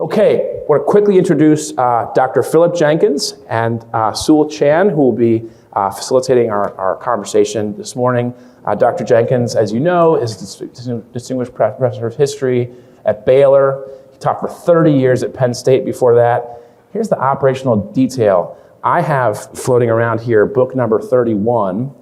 Okay, I want to quickly introduce Dr. Philip Jenkins and Sewell Chan, who will be facilitating our conversation this morning. Dr. Jenkins, as you know, is a distinguished professor of history at Baylor. He taught for 30 years at Penn State before that. Here's the operational detail. I have floating around here book number 31.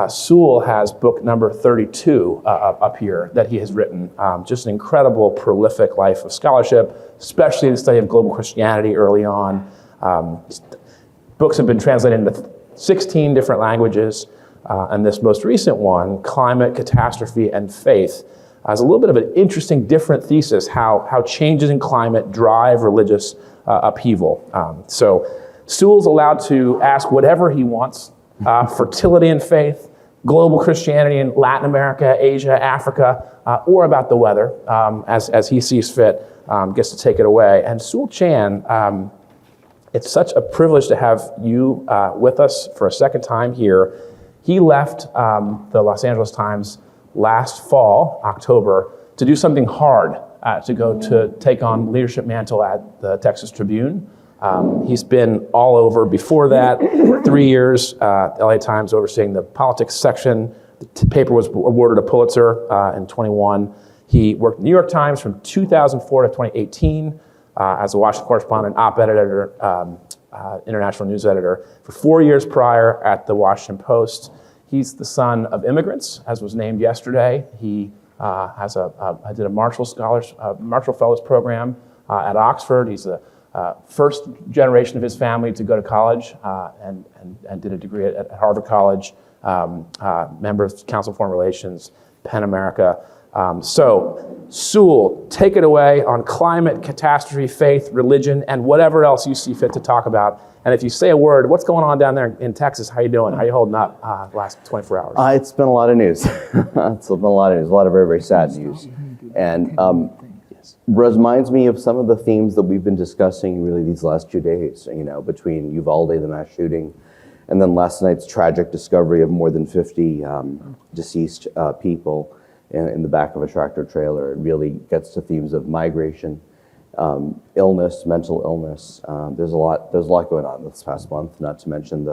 Sewell has book number 32 up here that he has written. Just an incredible, prolific life of scholarship, especially the study of global Christianity early on. Books have been translated into 16 different languages, and this most recent one, Climate, Catastrophe, and Faith, has a little bit of an interesting, different thesis, how changes in climate drive religious upheaval. So Sewell's allowed to ask whatever he wants. Fertility and faith, global Christianity in Latin America, Asia, Africa, or about the weather, as he sees fit, gets to take it away. And Sewell Chan, it's such a privilege to have you with us for a second time here. He left the Los Angeles Times last fall, October, to do something hard, to go to take on leadership mantle at the Texas Tribune. He's been all over before that, 3 years, LA Times overseeing the politics section. The paper was awarded a Pulitzer in 21. He worked at the New York Times from 2004 to 2018 as a Washington correspondent, op-ed editor, international news editor. For 4 years prior at the Washington Post. He's the son of immigrants, as was named yesterday. He did a Marshall Fellows program at Oxford. He's the first generation of his family to go to college and did a degree at Harvard College, member of Council of Foreign Relations, PEN America. So, Sewell, take it away on climate, catastrophe, faith, religion, and whatever else you see fit to talk about. And if you say a word, what's going on down there in Texas? How you doing? How you holding up the last 24 hours? It's been a lot of news. It's been a lot of news, a lot of very, very sad news. And reminds me of some of the themes that we've been discussing really these last 2 days, between Uvalde, the mass shooting, and then last night's tragic discovery of more than 50 deceased people in the back of a tractor trailer. It really gets to themes of migration, illness, mental illness. There's a lot going on this past month, not to mention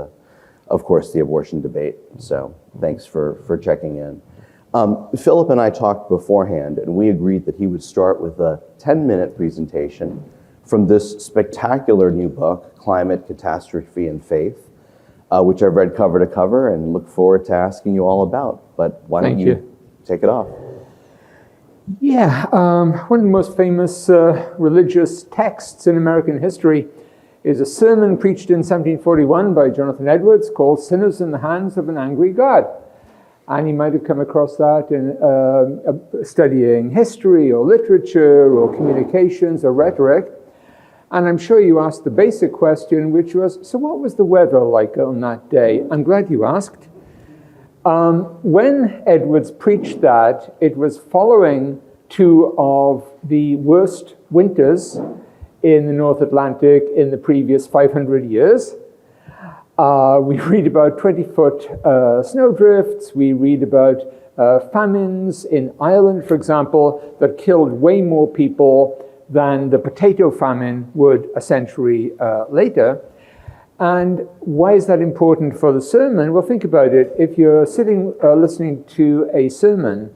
of course, the abortion debate. So thanks for checking in. Philip and I talked beforehand, and we agreed that he would start with a 10-minute presentation from this spectacular new book, Climate, Catastrophe, and Faith, which I've read cover to cover and look forward to asking you all about. But why don't you take it off? Yeah, one of the most famous religious texts in American history is a sermon preached in 1741 by Jonathan Edwards called Sinners in the Hands of an Angry God. And you might have come across that in studying history or literature or communications or rhetoric. And I'm sure you asked the basic question, which was, so what was the weather like on that day? I'm glad you asked. When Edwards preached that, it was following two of the worst winters in the North Atlantic in the previous 500 years. We read about 20-foot snowdrifts. We read about famines in Ireland, for example, that killed way more people than the potato famine would a century later. And why is that important for the sermon? Well, think about it. If you're sitting listening to a sermon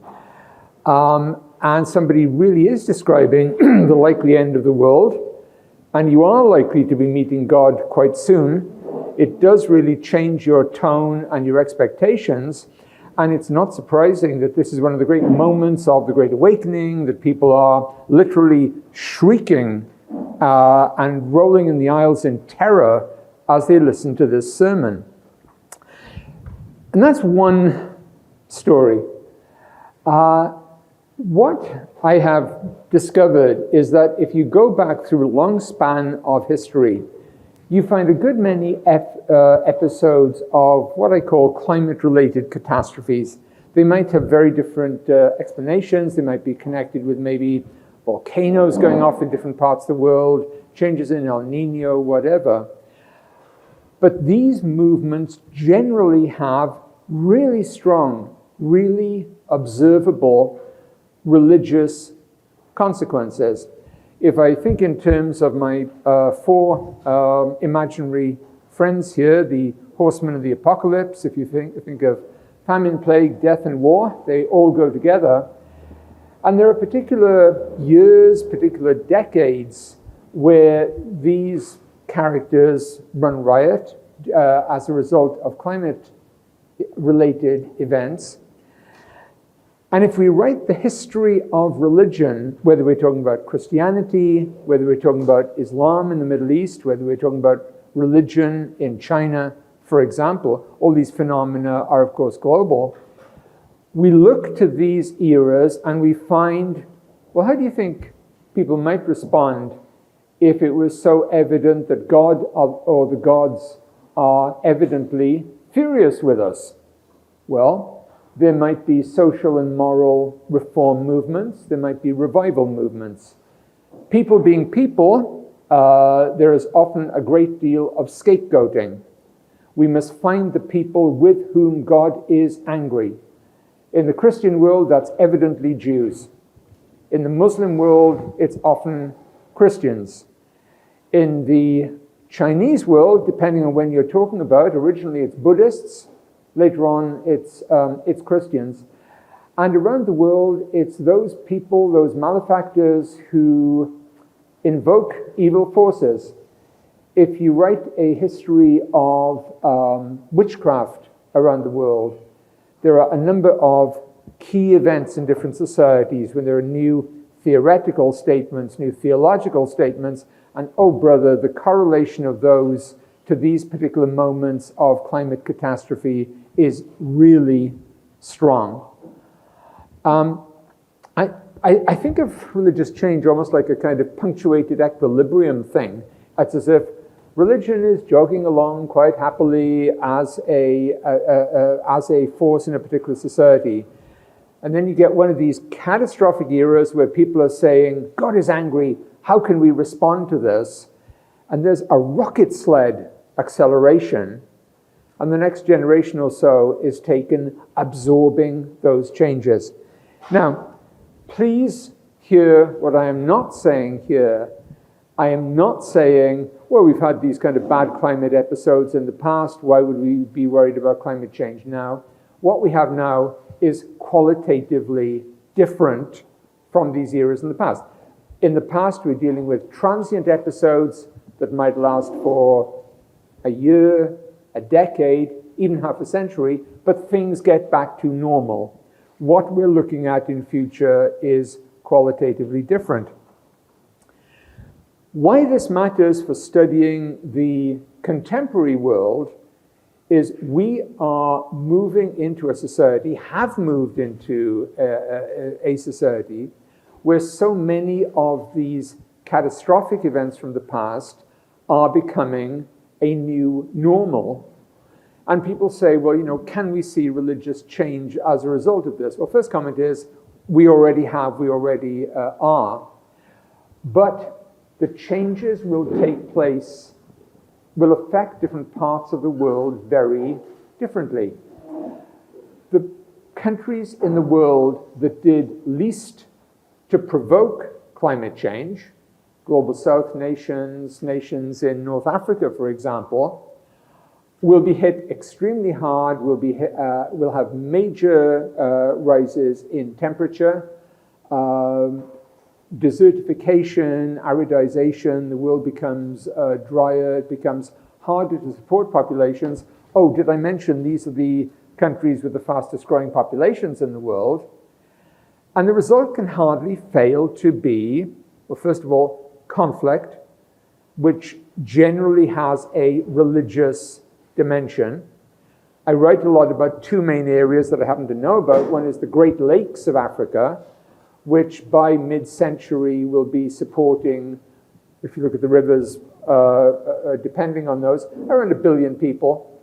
and somebody really is describing the likely end of the world, and you are likely to be meeting God quite soon, it does really change your tone and your expectations. And it's not surprising that this is one of the great moments of the Great Awakening, that people are literally shrieking and rolling in the aisles in terror as they listen to this sermon. And that's one story. What I have discovered is that if you go back through a long span of history, you find a good many episodes of what I call climate-related catastrophes. They might have very different explanations. They might be connected with maybe volcanoes going off in different parts of the world, changes in El Nino, whatever. But these movements generally have really strong, really observable religious consequences. If I think in terms of my four imaginary friends here, the horsemen of the apocalypse, if you think of famine, plague, death, and war, they all go together. And there are particular years, particular decades where these characters run riot as a result of climate-related events. And if we write the history of religion, whether we're talking about Christianity, whether we're talking about Islam in the Middle East, whether we're talking about religion in China, for example, all these phenomena are, of course, global. We look to these eras and we find, well, how do you think people might respond if it was so evident that God or the gods are evidently furious with us? Well, there might be social and moral reform movements. There might be revival movements. People being people, there is often a great deal of scapegoating. We must find the people with whom God is angry. In the Christian world, that's evidently Jews. In the Muslim world, it's often Christians. In the Chinese world, depending on when you're talking about, originally it's Buddhists, later on it's Christians. And around the world, it's those people, those malefactors who invoke evil forces. If you write a history of witchcraft around the world, there are a number of key events in different societies when there are new theoretical statements, new theological statements, and oh brother, the correlation of those to these particular moments of climate catastrophe is really strong. I think of religious change almost like a kind of punctuated equilibrium thing. It's as if religion is jogging along quite happily as a force in a particular society. And then you get one of these catastrophic eras where people are saying, God is angry, how can we respond to this? And there's a rocket sled acceleration, and the next generation or so is taken absorbing those changes. Now, please hear what I am not saying here. I am not saying, well, we've had these kind of bad climate episodes in the past, why would we be worried about climate change now? What we have now is qualitatively different from these eras in the past. In the past, we're dealing with transient episodes that might last for a year, a decade, even half a century, but things get back to normal. What we're looking at in future is qualitatively different. Why this matters for studying the contemporary world is we are moving into a society, have moved into a society where so many of these catastrophic events from the past are becoming a new normal. And people say, well, can we see religious change as a result of this? Well, first comment is, we already are. But the changes will take place, will affect different parts of the world very differently. The countries in the world that did least to provoke climate change, Global South nations, nations in North Africa, for example, will be hit extremely hard, will have major rises in temperature, desertification, aridization, the world becomes drier, it becomes harder to support populations. Oh, did I mention these are the countries with the fastest growing populations in the world? And the result can hardly fail to be, well, first of all, conflict, which generally has a religious dimension. I write a lot about two main areas that I happen to know about. One is the Great Lakes of Africa, which by mid-century will be supporting, if you look at the rivers, depending on those, around 1 billion people,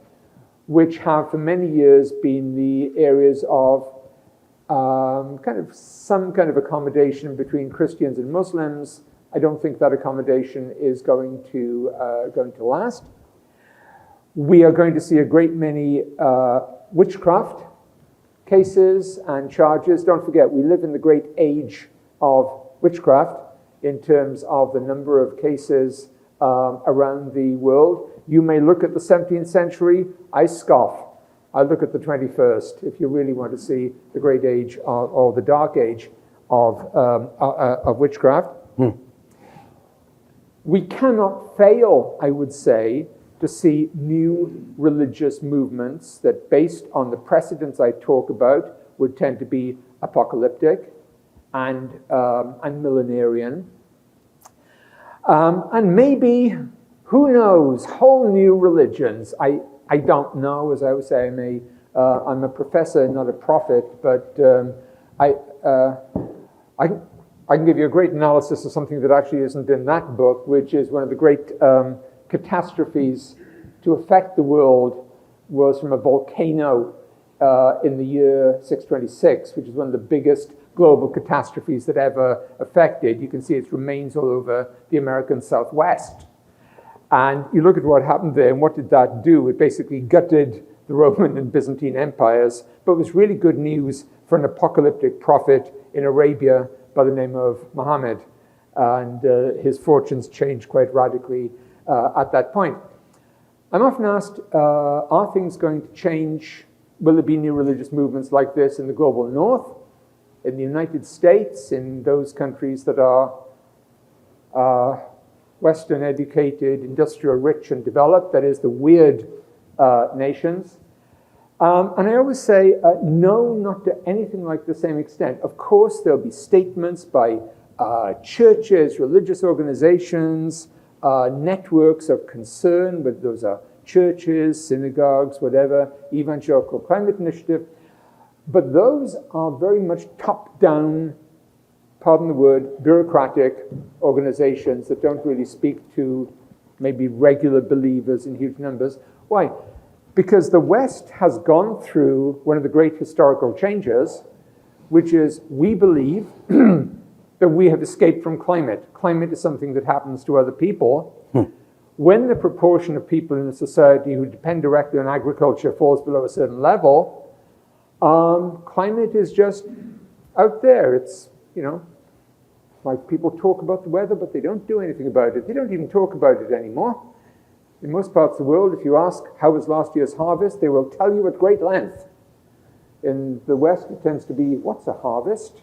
which have for many years been the areas of some kind of accommodation between Christians and Muslims. I don't think that accommodation is going to last. We are going to see a great many witchcraft cases and charges. Don't forget, we live in the great age of witchcraft. in terms of the number of cases around the world. You may look at the 17th century, I scoff. I look at the 21st if you really want to see the great age or the dark age of witchcraft. We cannot fail, I would say, to see new religious movements that, based on the precedents I talk about, would tend to be apocalyptic and millenarian. And maybe, who knows, whole new religions. I don't know, as I would say, I'm a professor, not a prophet, but I can give you a great analysis of something that actually isn't in that book, which is one of the great catastrophes to affect the world was from a volcano in the year 626, which is one of the biggest global catastrophes that ever affected. You can see its remains all over the American Southwest. And you look at what happened there, and what did that do? It basically gutted the Roman and Byzantine empires, but it was really good news for an apocalyptic prophet in Arabia by the name of Muhammad. And his fortunes changed quite radically at that point. I'm often asked, are things going to change? Will there be new religious movements like this in the global north, in the United States, in those countries that are Western educated, industrial rich and developed, that is the weird nations? And I always say, no, not to anything like the same extent. Of course, there'll be statements by churches, religious organizations, networks of concern, whether those are churches, synagogues, whatever, evangelical climate initiative. But those are very much top-down, pardon the word, bureaucratic organizations that don't really speak to maybe regular believers in huge numbers. Why? Because the West has gone through one of the great historical changes, which is we believe that we have escaped from climate. Climate is something that happens to other people. When the proportion of people in a society who depend directly on agriculture falls below a certain level, climate is just out there. It's, like people talk about the weather, but they don't do anything about it. They don't even talk about it anymore. In most parts of the world, if you ask how was last year's harvest, they will tell you at great length. In the West, it tends to be, what's a harvest?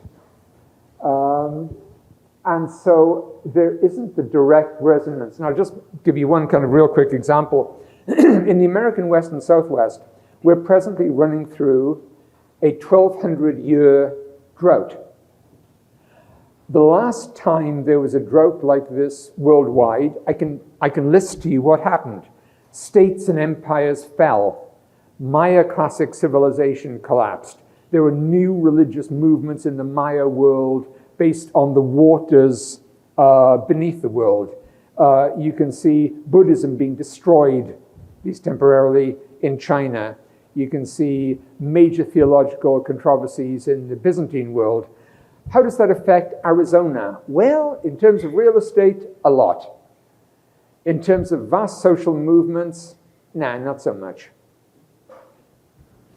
And so there isn't the direct resonance. And I'll just give you one kind of real quick example. In the American West and Southwest, we're presently running through a 1,200-year drought. The last time there was a drought like this worldwide, I can list to you what happened. States and empires fell. Maya classic civilization collapsed. There were new religious movements in the Maya world based on the waters beneath the world. You can see Buddhism being destroyed, at least temporarily, in China. You can see major theological controversies in the Byzantine world. How does that affect Arizona? Well, in terms of real estate, a lot. In terms of vast social movements, nah, not so much.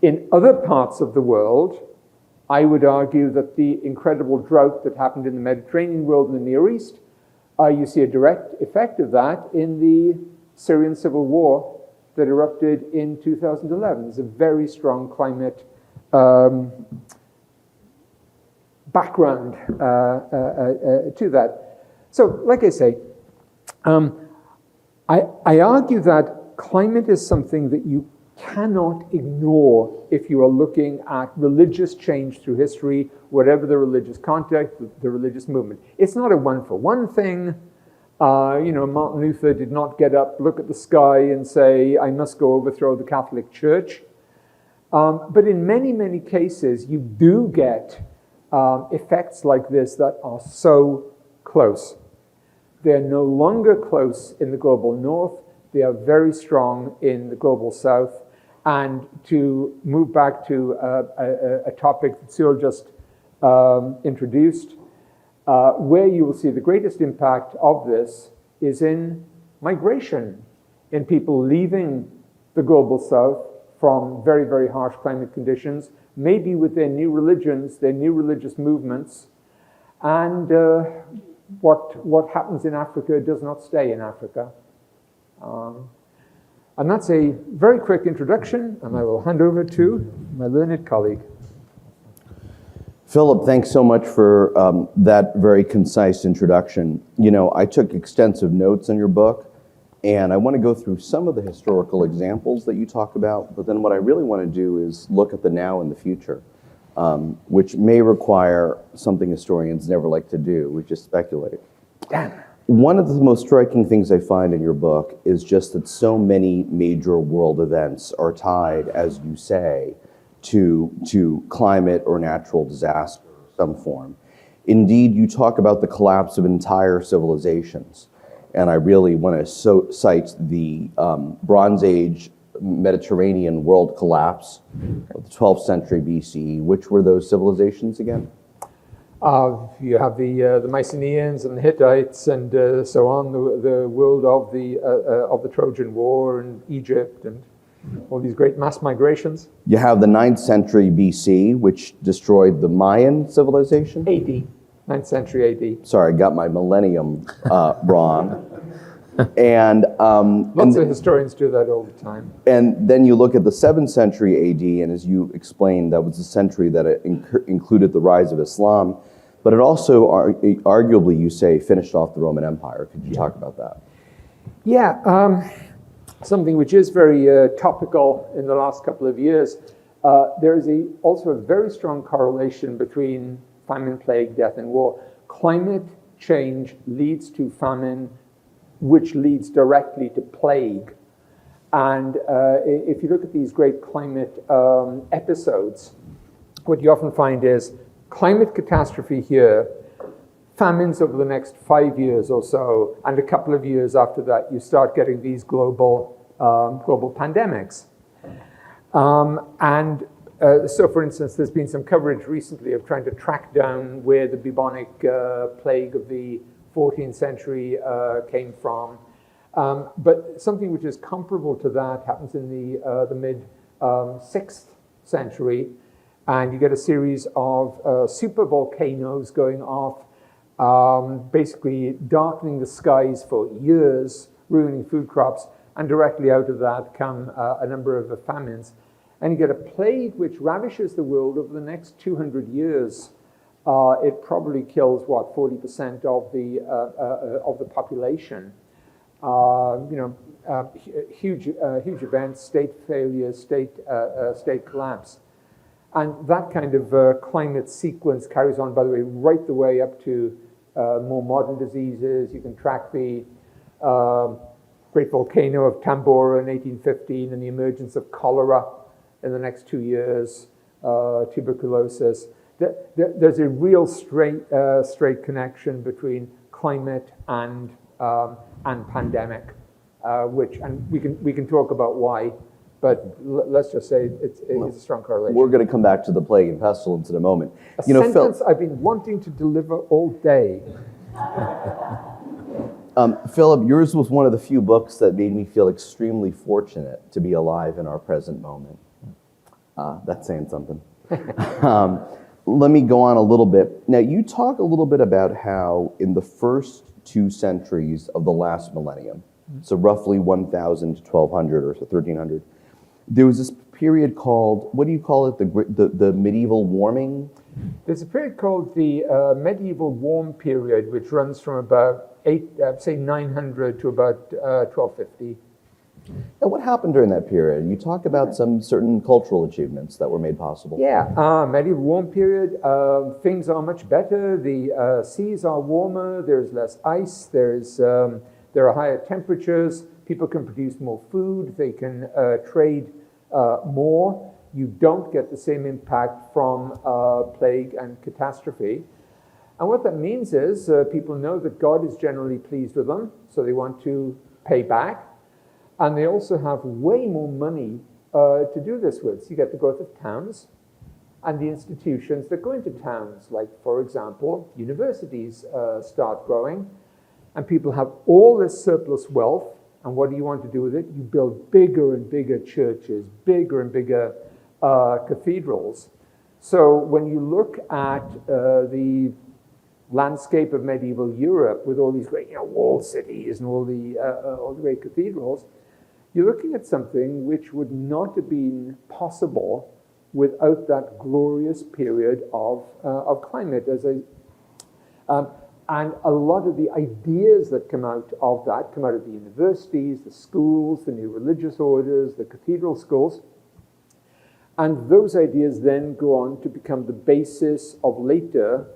In other parts of the world, I would argue that the incredible drought that happened in the Mediterranean world and the Near East, you see a direct effect of that in the Syrian civil war that erupted in 2011. There's a very strong climate background to that. So, like I say, I argue that climate is something that you cannot ignore if you are looking at religious change through history, whatever the religious context, the religious movement. It's not a one-for-one thing. Martin Luther did not get up, look at the sky and say, I must go overthrow the Catholic Church. But in many, many cases, you do get effects like this that are so close. They're no longer close in the global north. They are very strong in the global south. And to move back to a topic that Sewell just introduced, where you will see the greatest impact of this is in migration, in people leaving the global south from very, very harsh climate conditions, maybe with their new religions, their new religious movements, and what happens in Africa does not stay in Africa. And that's a very quick introduction, and I will hand over to my learned colleague. Philip, thanks so much for that very concise introduction. You know, I took extensive notes on your book, and I want to go through some of the historical examples that you talk about, but then what I really want to do is look at the now and the future, which may require something historians never like to do, which is speculate. One of the most striking things I find in your book is just that so many major world events are tied, as you say, to climate or natural disaster of some form. Indeed, you talk about the collapse of entire civilizations. And I really want to cite the Bronze Age Mediterranean world collapse of the 12th century BCE. Which were those civilizations again? You have the Mycenaeans and the Hittites and so on, the world of the Trojan War and Egypt and all these great mass migrations. You have the 9th century BC, which destroyed the Mayan civilization. AD, 9th century AD. Sorry, I got my millennium wrong. And Lots of historians do that all the time. And then you look at the 7th century AD, and as you explained, that was the century that included the rise of Islam, but it also, arguably, you say, finished off the Roman Empire. Could you talk about that? Yeah, something which is very topical in the last couple of years. There is also a very strong correlation between famine, plague, death, and war. Climate change leads to famine, which leads directly to plague. And if you look at these great climate episodes, what you often find is climate catastrophe here, famines over the next 5 years or so, and a couple of years after that, you start getting these global pandemics. So, for instance, there's been some coverage recently of trying to track down where the bubonic plague of the 14th century came from. But something which is comparable to that happens in the mid-6th century, and you get a series of super volcanoes going off, basically darkening the skies for years, ruining food crops, and directly out of that come a number of famines. And you get a plague which ravishes the world over the next 200 years. It probably kills, 40% of the population. Huge events, state failure, state collapse. And that kind of climate sequence carries on, by the way, right the way up to more modern diseases. You can track the great volcano of Tambora in 1815 and the emergence of cholera in the next 2 years, tuberculosis. There's a real straight connection between climate and pandemic, and we can talk about why, but let's just say it's a strong correlation. We're going to come back to the plague and pestilence in a moment. A sentence I've been wanting to deliver all day. Philip, yours was one of the few books that made me feel extremely fortunate to be alive in our present moment. That's saying something. Let me go on a little bit. Now, you talk a little bit about how in the first 2 centuries of the last millennium, so roughly 1000 to 1200 or so 1300, there was this period called, what do you call it, the medieval warming? There's a period called the medieval warm period, which runs from about 900 to about 1250. And what happened during that period? You talk about some certain cultural achievements that were made possible. Yeah, medieval warm period, things are much better. The seas are warmer, there's less ice, there are higher temperatures, people can produce more food, they can trade more. You don't get the same impact from plague and catastrophe. And what that means is people know that God is generally pleased with them, so they want to pay back. And they also have way more money to do this with. So you get the growth of towns and the institutions that go into towns, like, for example, universities start growing, and people have all this surplus wealth. And what do you want to do with it? You build bigger and bigger churches, bigger and bigger cathedrals. So when you look at the landscape of medieval Europe with all these great, walled cities and all the great cathedrals, you're looking at something which would not have been possible without that glorious period of climate. And a lot of the ideas that come out of that come out of the universities, the schools, the new religious orders, the cathedral schools. And those ideas then go on to become the basis of later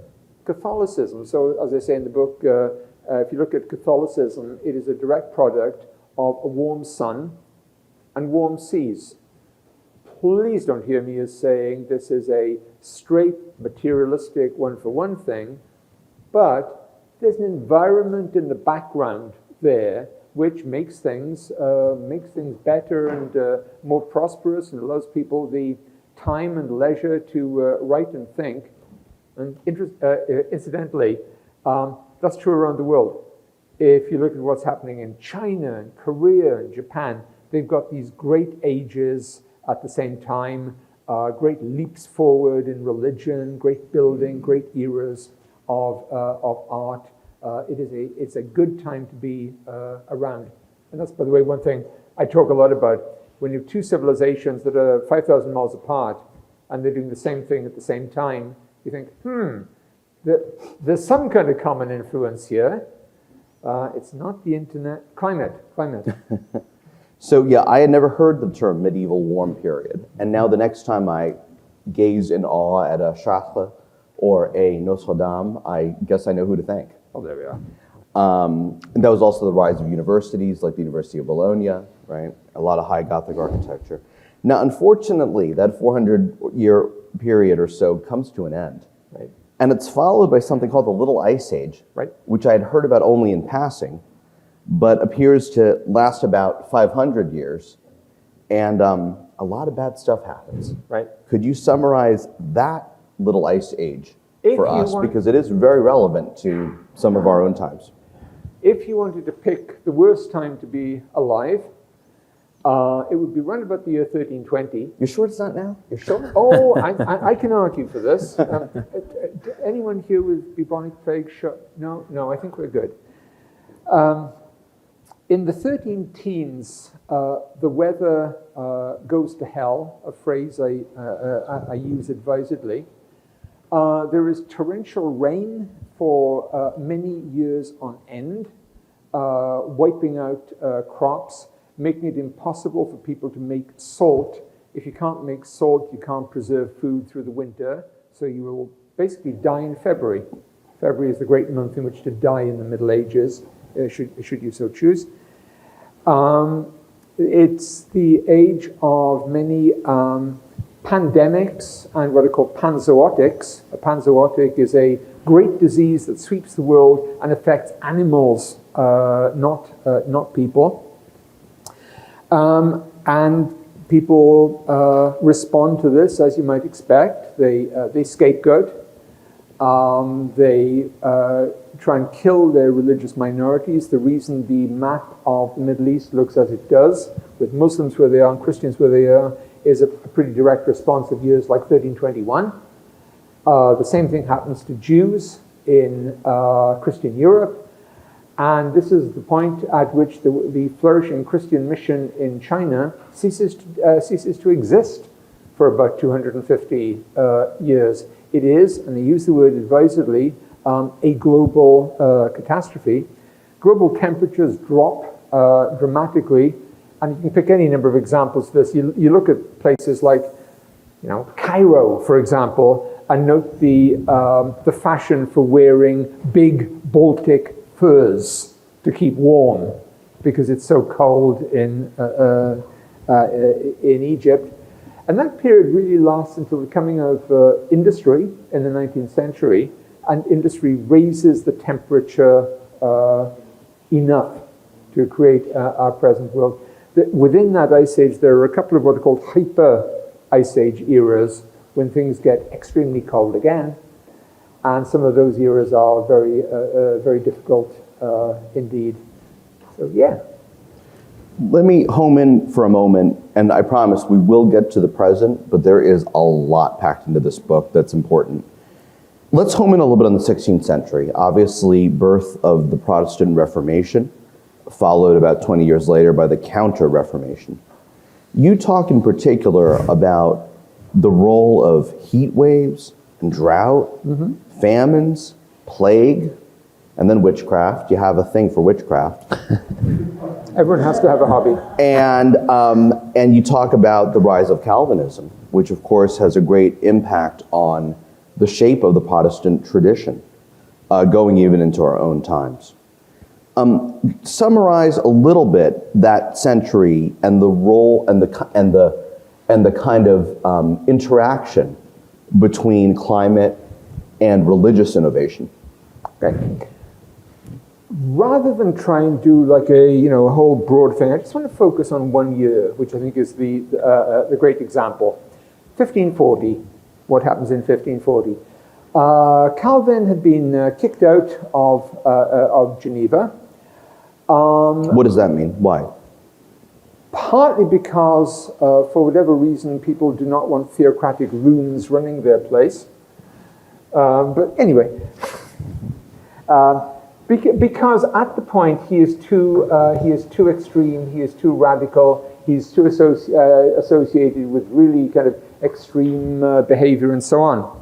Catholicism. So, as I say in the book, if you look at Catholicism, it is a direct product of a warm sun and warm seas. Please don't hear me as saying this is a straight, materialistic, one-for-one thing, but there's an environment in the background there which makes things better and more prosperous, and allows people the time and leisure to write and think. And incidentally, that's true around the world. If you look at what's happening in China and Korea and Japan, they've got these great ages at the same time, great leaps forward in religion, great building, great eras of art. It's a good time to be around. And that's, by the way, one thing I talk a lot about. When you have two civilizations that are 5,000 miles apart and they're doing the same thing at the same time, you think, there's some kind of common influence here. It's not the internet. Climate. So yeah, I had never heard the term medieval warm period. And now the next time I gaze in awe at a Chartres or a Notre Dame, I guess I know who to thank. Oh, there we are. And that was also the rise of universities like the University of Bologna, right? A lot of high Gothic architecture. Now, unfortunately, that 400-year period or so comes to an end. Right. And it's followed by something called the Little Ice Age, Right. which I had heard about only in passing, but appears to last about 500 years. And a lot of bad stuff happens. Right. Could you summarize that Little Ice Age for us? Want, because it is very relevant to some of our own times. If you wanted to pick the worst time to be alive, it would be around about the year 1320. You're sure it's not now? You're sure? Oh, I can argue for this. Anyone here with bubonic plague? No, I think we're good. In the 13 teens, the weather goes to hell, a phrase I use advisedly. There is torrential rain for many years on end, wiping out crops, making it impossible for people to make salt. If you can't make salt, you can't preserve food through the winter, so you will basically die in February. February is the great month in which to die in the Middle Ages, should you so choose. It's the age of many pandemics and what are called panzootics. A panzootic is a great disease that sweeps the world and affects animals, not people. And people respond to this as you might expect. They scapegoat. They try and kill their religious minorities. The reason the map of the Middle East looks as it does, with Muslims where they are and Christians where they are, is a pretty direct response of years like 1321. The same thing happens to Jews in Christian Europe. And this is the point at which the flourishing Christian mission in China ceases to exist for about 250 years. It is, and I use the word advisedly, a global catastrophe. Global temperatures drop dramatically, and you can pick any number of examples of this. You look at places like, Cairo, for example, and note the fashion for wearing big Baltic furs to keep warm because it's so cold in Egypt. And that period really lasts until the coming of industry in the 19th century, and industry raises the temperature enough to create our present world. Within that ice age, there are a couple of what are called hyper ice age eras when things get extremely cold again. And some of those eras are very, very difficult indeed. So, yeah. Let me home in for a moment, and I promise we will get to the present, but there is a lot packed into this book that's important. Let's home in a little bit on the 16th century. Obviously, birth of the Protestant Reformation, followed about 20 years later by the Counter-Reformation. You talk in particular about the role of heat waves and drought, famines, plague, and then witchcraft. You have a thing for witchcraft. Everyone has to have a hobby. And you talk about the rise of Calvinism, which of course has a great impact on the shape of the Protestant tradition, going even into our own times. Summarize a little bit that century and the role and the kind of interaction between climate and religious innovation. Okay. Rather than try and do like a whole broad thing, I just want to focus on 1 year, which I think is the great example. 1540. What happens in 1540? Calvin had been kicked out of Geneva. What does that mean? Why? Partly because, for whatever reason, people do not want theocratic loons running their place. But anyway, because at the point he is too extreme, he is too radical, he's too associated with really kind of extreme behavior and so on.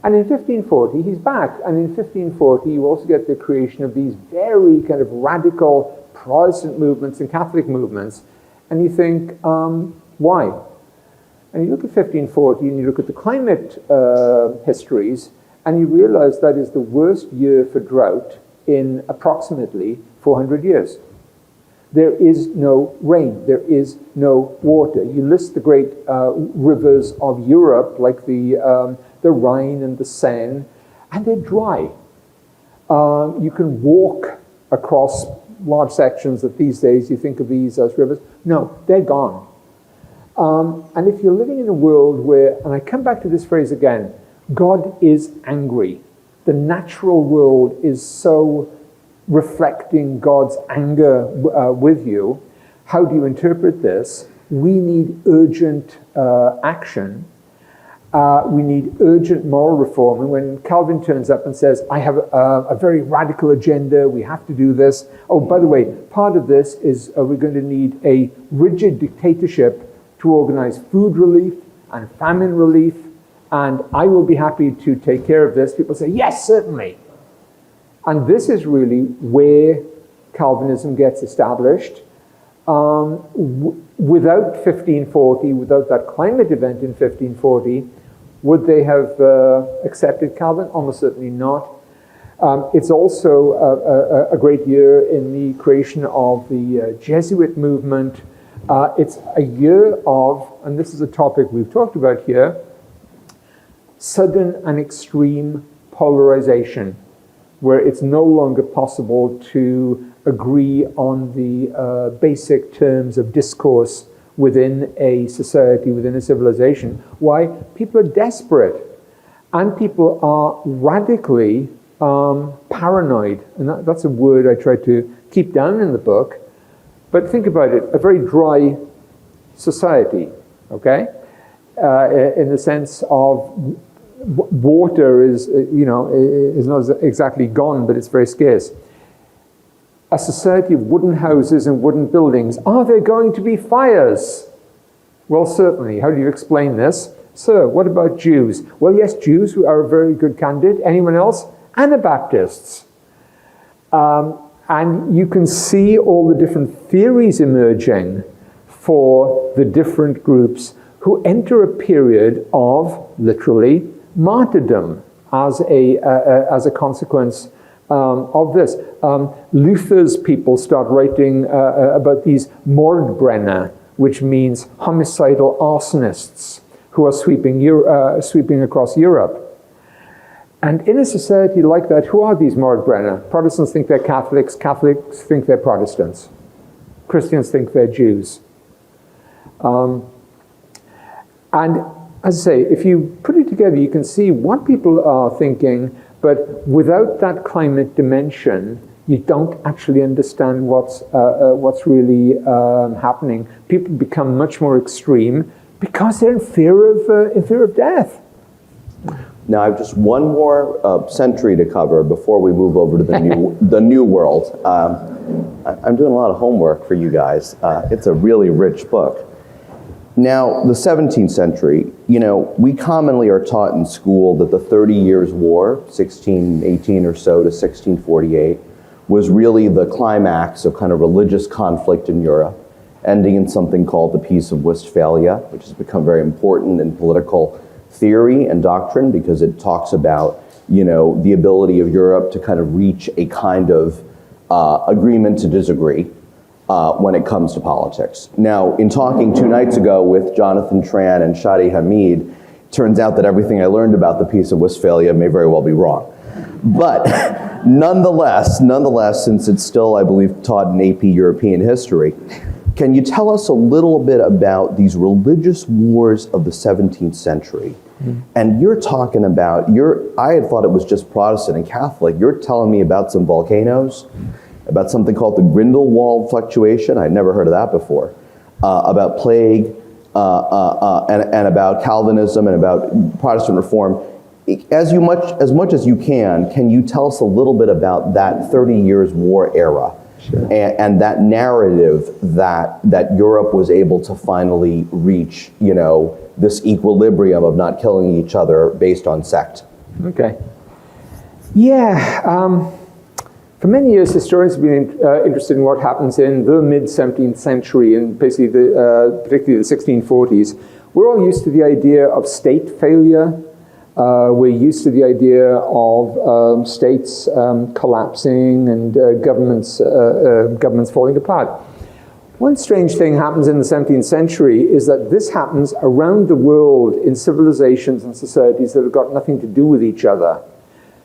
And in 1540, he's back. And in 1540, you also get the creation of these very kind of radical Protestant movements and Catholic movements. And you think, why? And you look at 1540 and you look at the climate histories, and you realize that is the worst year for drought in approximately 400 years. There is no rain. There is no water. You list the great rivers of Europe, like the Rhine and the Seine, and they're dry. You can walk across large sections that these days you think of these as rivers. No, they're gone. And if you're living in a world where, and I come back to this phrase again, God is angry. The natural world is so reflecting God's anger with you. How do you interpret this? We need urgent action. We need urgent moral reform. And when Calvin turns up and says, I have a very radical agenda, we have to do this. Oh, by the way, part of this is we're going to need a rigid dictatorship to organize food relief and famine relief, and I will be happy to take care of this. People say, yes, certainly. And this is really where Calvinism gets established. Without 1540, without that climate event in 1540, would they have accepted Calvin? Almost certainly not. It's also a great year in the creation of the Jesuit movement. It's a year of, and this is a topic we've talked about here, sudden and extreme polarization, where it's no longer possible to agree on the basic terms of discourse within a society, within a civilization. Why? People are desperate, and people are radically paranoid. And that's a word I try to keep down in the book. But think about it, a very dry society, okay? In the sense of water is not exactly gone, but it's very scarce. A society of wooden houses and wooden buildings. Are there going to be fires? Well, certainly. How do you explain this? Sir, what about Jews? Well, yes, Jews who are a very good candidate. Anyone else? Anabaptists. And you can see all the different theories emerging for the different groups who enter a period of, literally, martyrdom as a consequence of this. Luther's people start writing about these Mordbrenner, which means homicidal arsonists who are sweeping across Europe. And in a society like that, who are these Mordbrenner? Protestants think they're Catholics, Catholics think they're Protestants, Christians think they're Jews. And as I say, if you put it together, you can see what people are thinking, but without that climate dimension, you don't actually understand what's really happening. People become much more extreme because they're in fear of death. Now I have just one more century to cover before we move over to the new world. I'm doing a lot of homework for you guys. It's a really rich book. Now, the 17th century, we commonly are taught in school that the 30 Years' War, 1618 or so to 1648, was really the climax of kind of religious conflict in Europe, ending in something called the Peace of Westphalia, which has become very important in political theory and doctrine because it talks about, the ability of Europe to kind of reach a kind of agreement to disagree when it comes to politics. Now, in talking 2 nights ago with Jonathan Tran and Shadi Hamid, it turns out that everything I learned about the Peace of Westphalia may very well be wrong. But nonetheless, since it's still, I believe, taught in AP European history, can you tell us a little bit about these religious wars of the 17th century? Mm-hmm. And you're talking about, I had thought it was just Protestant and Catholic. You're telling me about some volcanoes, about something called the Grindelwald fluctuation. I'd never heard of that before. About plague, and about Calvinism and about Protestant reform. As much as you can you tell us a little bit about that 30 Years' War era? Sure. And that narrative that Europe was able to finally reach, this equilibrium of not killing each other based on sect. Okay. Yeah. For many years, historians have been interested in what happens in the mid-17th century and basically particularly the 1640s. We're all used to the idea of state failure. We're used to the idea of states collapsing and governments falling apart. One strange thing happens in the 17th century is that this happens around the world in civilizations and societies that have got nothing to do with each other.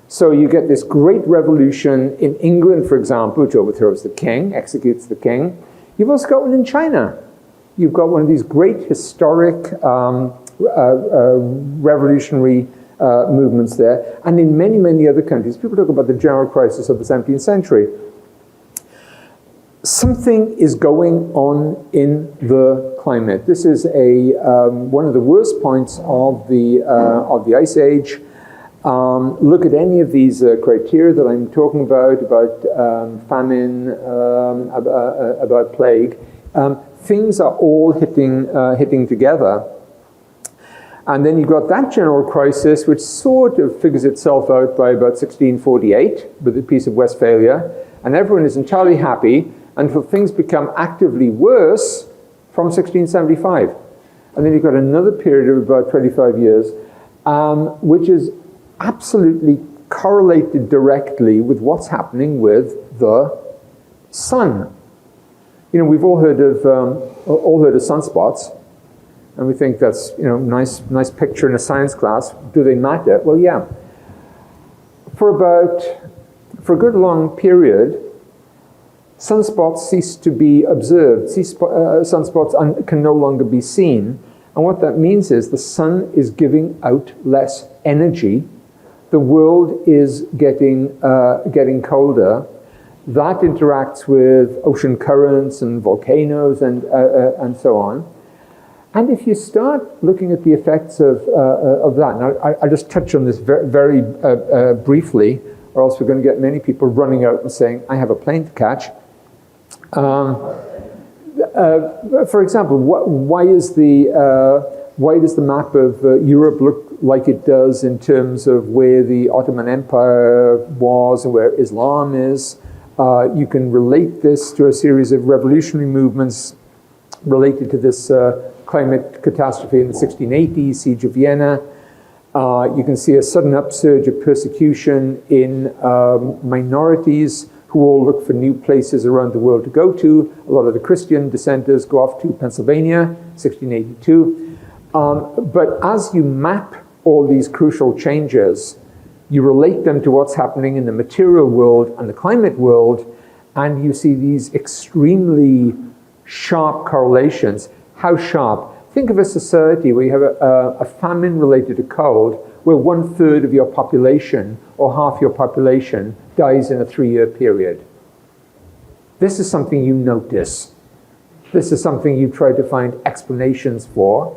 So you get this great revolution in England, for example, which overthrows the king, executes the king. You've also got one in China. You've got one of these great historic revolutionary movements there. And in many, many other countries, people talk about the general crisis of the 17th century. Something is going on in the climate. This is one of the worst points of the Ice Age. Look at any of these criteria that I'm talking about famine, about plague. Things are all hitting together. And then you've got that general crisis, which sort of figures itself out by about 1648 with the Peace of Westphalia, and everyone is entirely happy until things become actively worse from 1675. And then you've got another period of about 25 years, which is absolutely correlated directly with what's happening with the sun. We've all heard of sunspots. And we think that's, nice picture in a science class. Do they matter? Well, yeah. For a good long period, sunspots cease to be observed. Sunspots can no longer be seen. And what that means is the sun is giving out less energy. The world is getting colder. That interacts with ocean currents and volcanoes and so on. And if you start looking at the effects of that, now I just touch on this very briefly, or else we're going to get many people running out and saying, I have a plane to catch. For example, why does the map of Europe look like it does in terms of where the Ottoman Empire was and where Islam is? You can relate this to a series of revolutionary movements related to this climate catastrophe in the 1680s, Siege of Vienna. You can see a sudden upsurge of persecution in minorities who all look for new places around the world to go to. A lot of the Christian dissenters go off to Pennsylvania, 1682. But as you map all these crucial changes, you relate them to what's happening in the material world and the climate world, and you see these extremely sharp correlations. How sharp? Think of a society where you have a famine related to cold, where 1/3 of your population or half your population dies in a 3-year period. This is something you notice. This is something you try to find explanations for.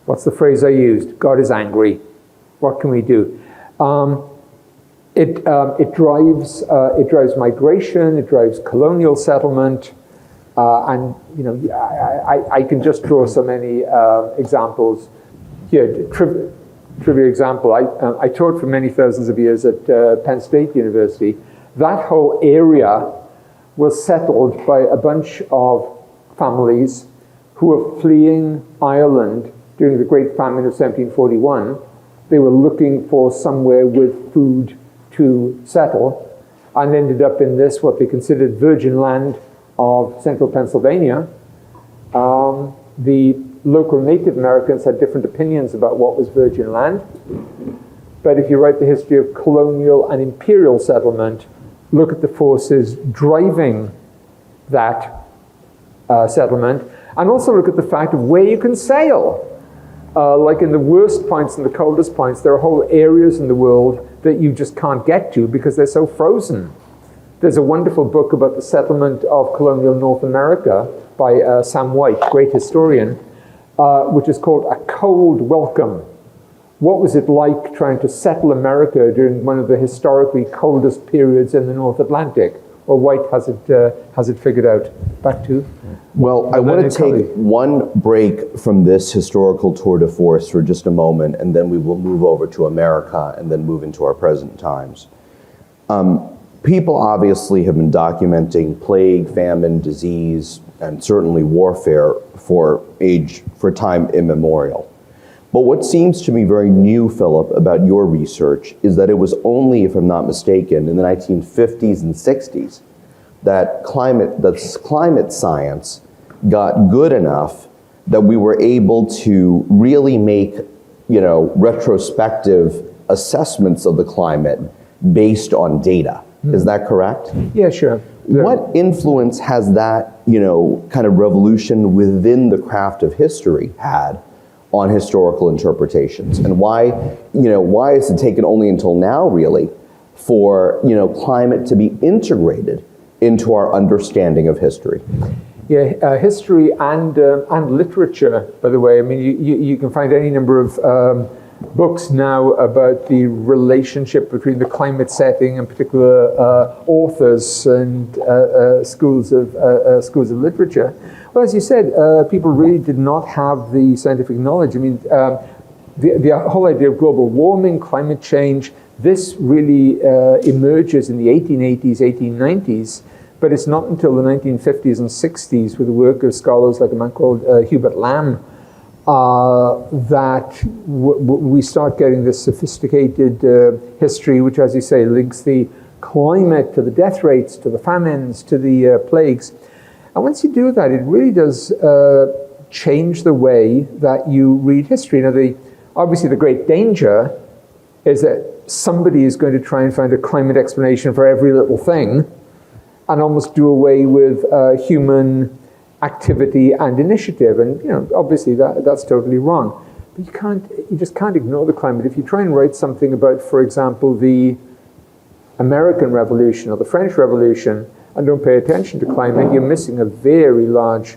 What's the phrase I used? God is angry. What can we do? It drives migration, it drives colonial settlement, and I can just draw so many examples here. Trivia example: I taught for many thousands of years at Penn State University. That whole area was settled by a bunch of families who were fleeing Ireland during the Great Famine of 1741. They were looking for somewhere with food to settle, and ended up in this, what they considered virgin land of central Pennsylvania. The local Native Americans had different opinions about what was virgin land. But if you write the history of colonial and imperial settlement, look at the forces driving that settlement, and also look at the fact of where you can sail. Like in the worst points and the coldest points, there are whole areas in the world that you just can't get to because they're so frozen. There's a wonderful book about the settlement of colonial North America by Sam White, great historian, which is called A Cold Welcome. What was it like trying to settle America during one of the historically coldest periods in the North Atlantic? Well, White has it figured out. Back to. Well, I want to take one break from this historical tour de force for just a moment, and then we will move over to America and then move into our present times. People obviously have been documenting plague, famine, disease, and certainly warfare for time immemorial. But what seems to me very new, Philip, about your research is that it was only, if I'm not mistaken, in the 1950s and 60s that climate science got good enough that we were able to really make, retrospective assessments of the climate based on data. Is that correct? Yeah, sure. What influence has that, kind of revolution within the craft of history had on historical interpretations, and why has it taken only until now, really, for climate to be integrated into our understanding of history? Yeah, history and literature, by the way. I mean, you can find any number of books now about the relationship between the climate setting and particular authors and schools of literature. Well, as you said, people really did not have the scientific knowledge. I mean, the whole idea of global warming, climate change, this really emerges in the 1880s, 1890s, but it's not until the 1950s and 60s with the work of scholars like a man called Hubert Lamb that we start getting this sophisticated history, which, as you say, links the climate to the death rates, to the famines, to the plagues. And once you do that, it really does change the way that you read history. Now, obviously the great danger is that somebody is going to try and find a climate explanation for every little thing and almost do away with human activity and initiative. And obviously that's totally wrong. But you just can't ignore the climate. If you try and write something about, for example, the American Revolution or the French Revolution, and don't pay attention to climate, you're missing a very large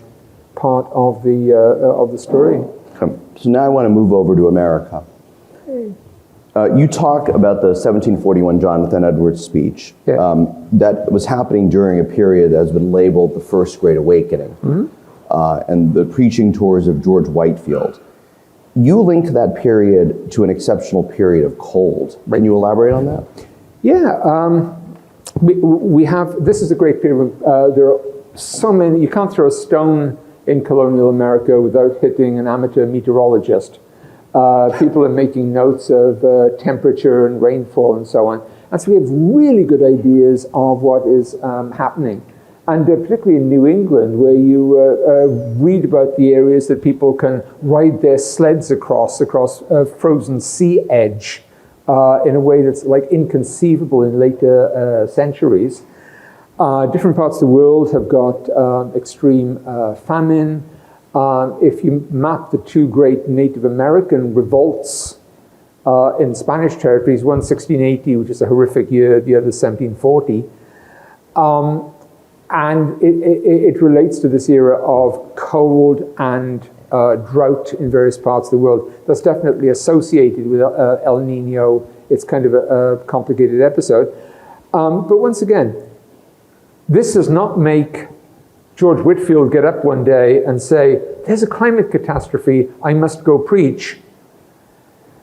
part of the story. So now I want to move over to America. You talk about the 1741 Jonathan Edwards speech that was happening during a period that has been labeled the First Great Awakening, and the preaching tours of George Whitefield. You link that period to an exceptional period of cold. Can you elaborate on that? Yeah. We have, this is a great period. There are so many, you can't throw a stone in colonial America without hitting an amateur meteorologist. People are making notes of temperature and rainfall and so on. And so we have really good ideas of what is happening. And particularly in New England, where you read about the areas that people can ride their sleds across frozen sea edge, in a way that's like inconceivable in later centuries. Different parts of the world have got extreme famine. If you map the two great Native American revolts in Spanish territories, one 1680, which is a horrific year, the other 1740, And it relates to this era of cold and drought in various parts of the world. That's definitely associated with El Nino. It's kind of a complicated episode. But once again, this does not make George Whitefield get up one day and say, there's a climate catastrophe, I must go preach.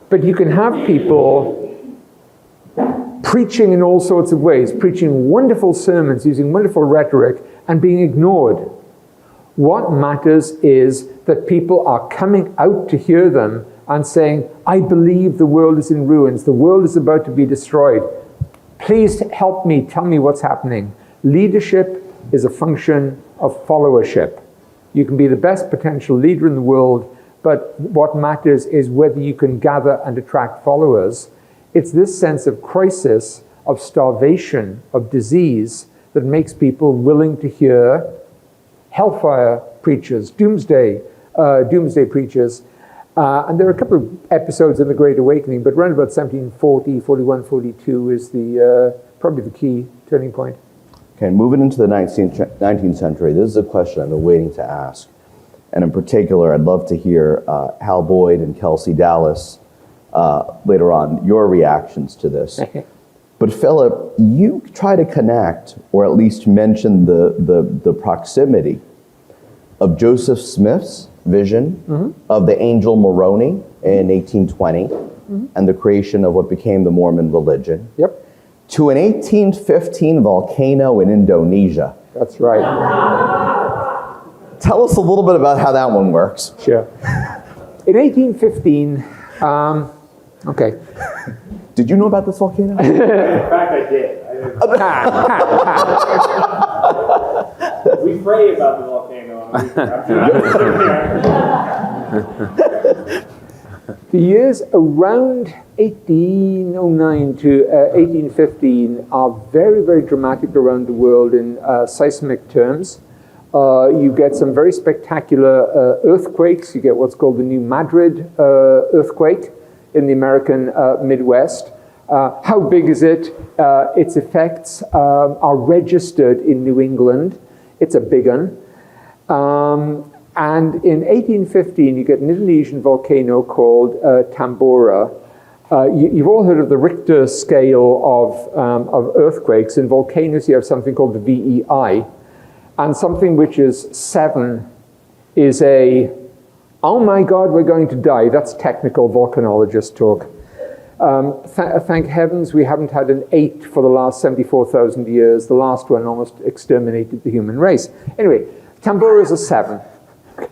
But you can have people preaching in all sorts of ways, preaching wonderful sermons, using wonderful rhetoric, and being ignored. What matters is that people are coming out to hear them and saying, I believe the world is in ruins, the world is about to be destroyed. Please help me, tell me what's happening. Leadership is a function of followership. You can be the best potential leader in the world, but what matters is whether you can gather and attract followers. It's this sense of crisis, of starvation, of disease that makes people willing to hear hellfire preachers, doomsday preachers. And there are a couple of episodes in the Great Awakening, but around about 1740, 41, 42 is probably the key turning point. Okay, moving into the 19th century, this is a question I've been waiting to ask. And in particular, I'd love to hear Hal Boyd and Kelsey Dallas later on, your reactions to this. But Philip, you try to connect, or at least mention the proximity of Joseph Smith's vision of the angel Moroni in 1820 and the creation of what became the Mormon religion. Yep. To an 1815 volcano in Indonesia. That's right. Tell us a little bit about how that one works. Sure. In 1815, okay. Did you know about this volcano? In fact, I did. We pray about the volcano. The years around 1809 to 1815 are very, very dramatic around the world in seismic terms. You get some very spectacular earthquakes. You get what's called the New Madrid earthquake in the American Midwest. How big is it? Its effects are registered in New England. It's a big one. And in 1815, you get an Indonesian volcano called Tambora. You've all heard of the Richter scale of earthquakes. In volcanoes, you have something called the VEI. And something which is 7 is oh my God, we're going to die. That's technical volcanologist talk. Thank heavens we haven't had an 8 for the last 74,000 years. The last one almost exterminated the human race. Anyway, Tambora is a 7.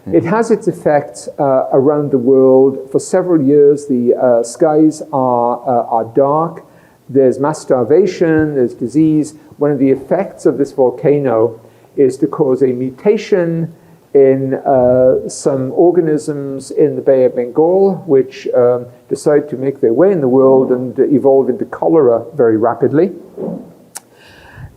It has its effects around the world. For several years, the skies are dark. There's mass starvation, there's disease. One of the effects of this volcano is to cause a mutation in some organisms in the Bay of Bengal, which decide to make their way in the world and evolve into cholera very rapidly.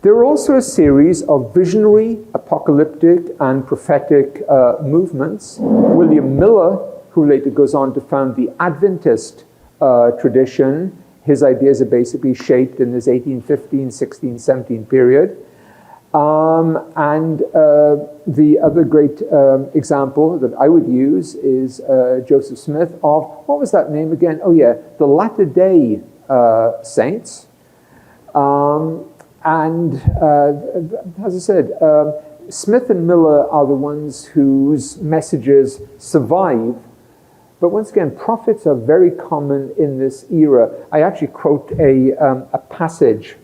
There are also a series of visionary, apocalyptic, and prophetic movements. William Miller, who later goes on to found the Adventist tradition, his ideas are basically shaped in this 1815, 16, 17 period. And the other great example that I would use is Joseph Smith of, what was that name again? Oh yeah, the Latter-day Saints. And as I said, Smith and Miller are the ones whose messages survive. But once again, prophets are very common in this era. I actually quote a passage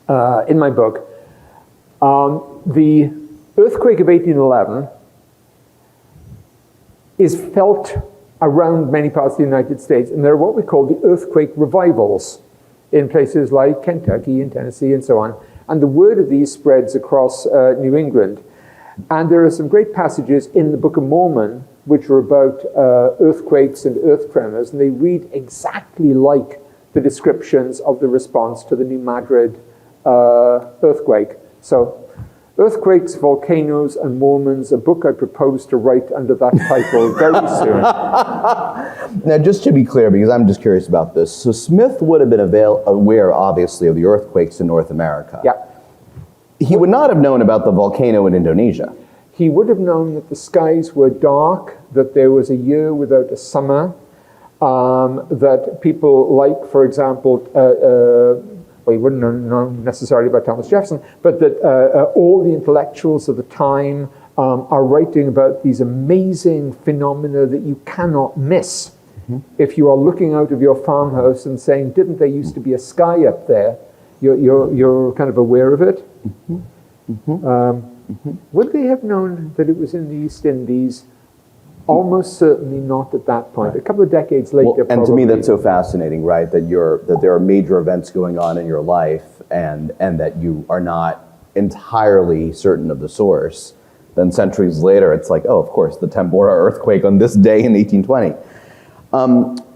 in my book. The earthquake of 1811 is felt around many parts of the United States, and there are what we call the earthquake revivals in places like Kentucky and Tennessee and so on. And the word of these spreads across New England. And there are some great passages in the Book of Mormon which are about earthquakes and earth tremors, and they read exactly like the descriptions of the response to the New Madrid earthquake. So, Earthquakes, Volcanoes, and Mormons, a book I propose to write under that title very soon. Now, just to be clear, because I'm just curious about this, so Smith would have been aware, obviously, of the earthquakes in North America. Yeah. He would not have known about the volcano in Indonesia. He would have known that the skies were dark, that there was a year without a summer, that people like, for example, well, he wouldn't have known necessarily about Thomas Jefferson, but that all the intellectuals of the time are writing about these amazing phenomena that you cannot miss. If you are looking out of your farmhouse and saying, didn't there used to be a sky up there? You're kind of aware of it. Would they have known that it was in the East Indies? Almost certainly not at that point. A couple of decades later, Well, and to me, that's so fascinating, right? That there are major events going on in your life, and that you are not entirely certain of the source. Then centuries later, it's like, oh, of course, the Tambora earthquake on this day in 1820.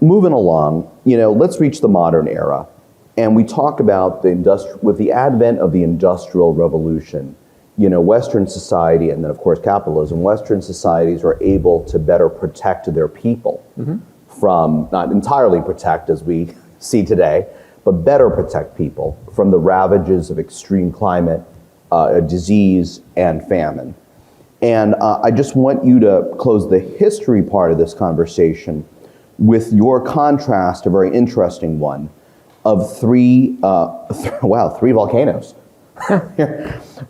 Moving along, let's reach the modern era, and we talk about with the advent of the Industrial Revolution. Western society, and then of course capitalism, Western societies are able to better protect their people from, not entirely protect as we see today, but better protect people from the ravages of extreme climate, disease, and famine. And I just want you to close the history part of this conversation with your contrast, a very interesting one, of three volcanoes.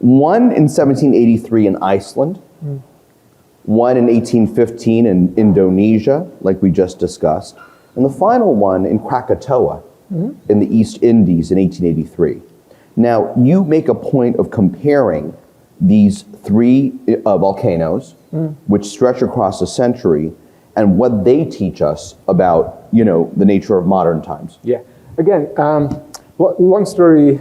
One in 1783 in Iceland, one in 1815 in Indonesia, like we just discussed, and the final one in Krakatoa in the East Indies in 1883. Now, you make a point of comparing these three volcanoes, which stretch across a century, and what they teach us about, the nature of modern times. Yeah. Again, long story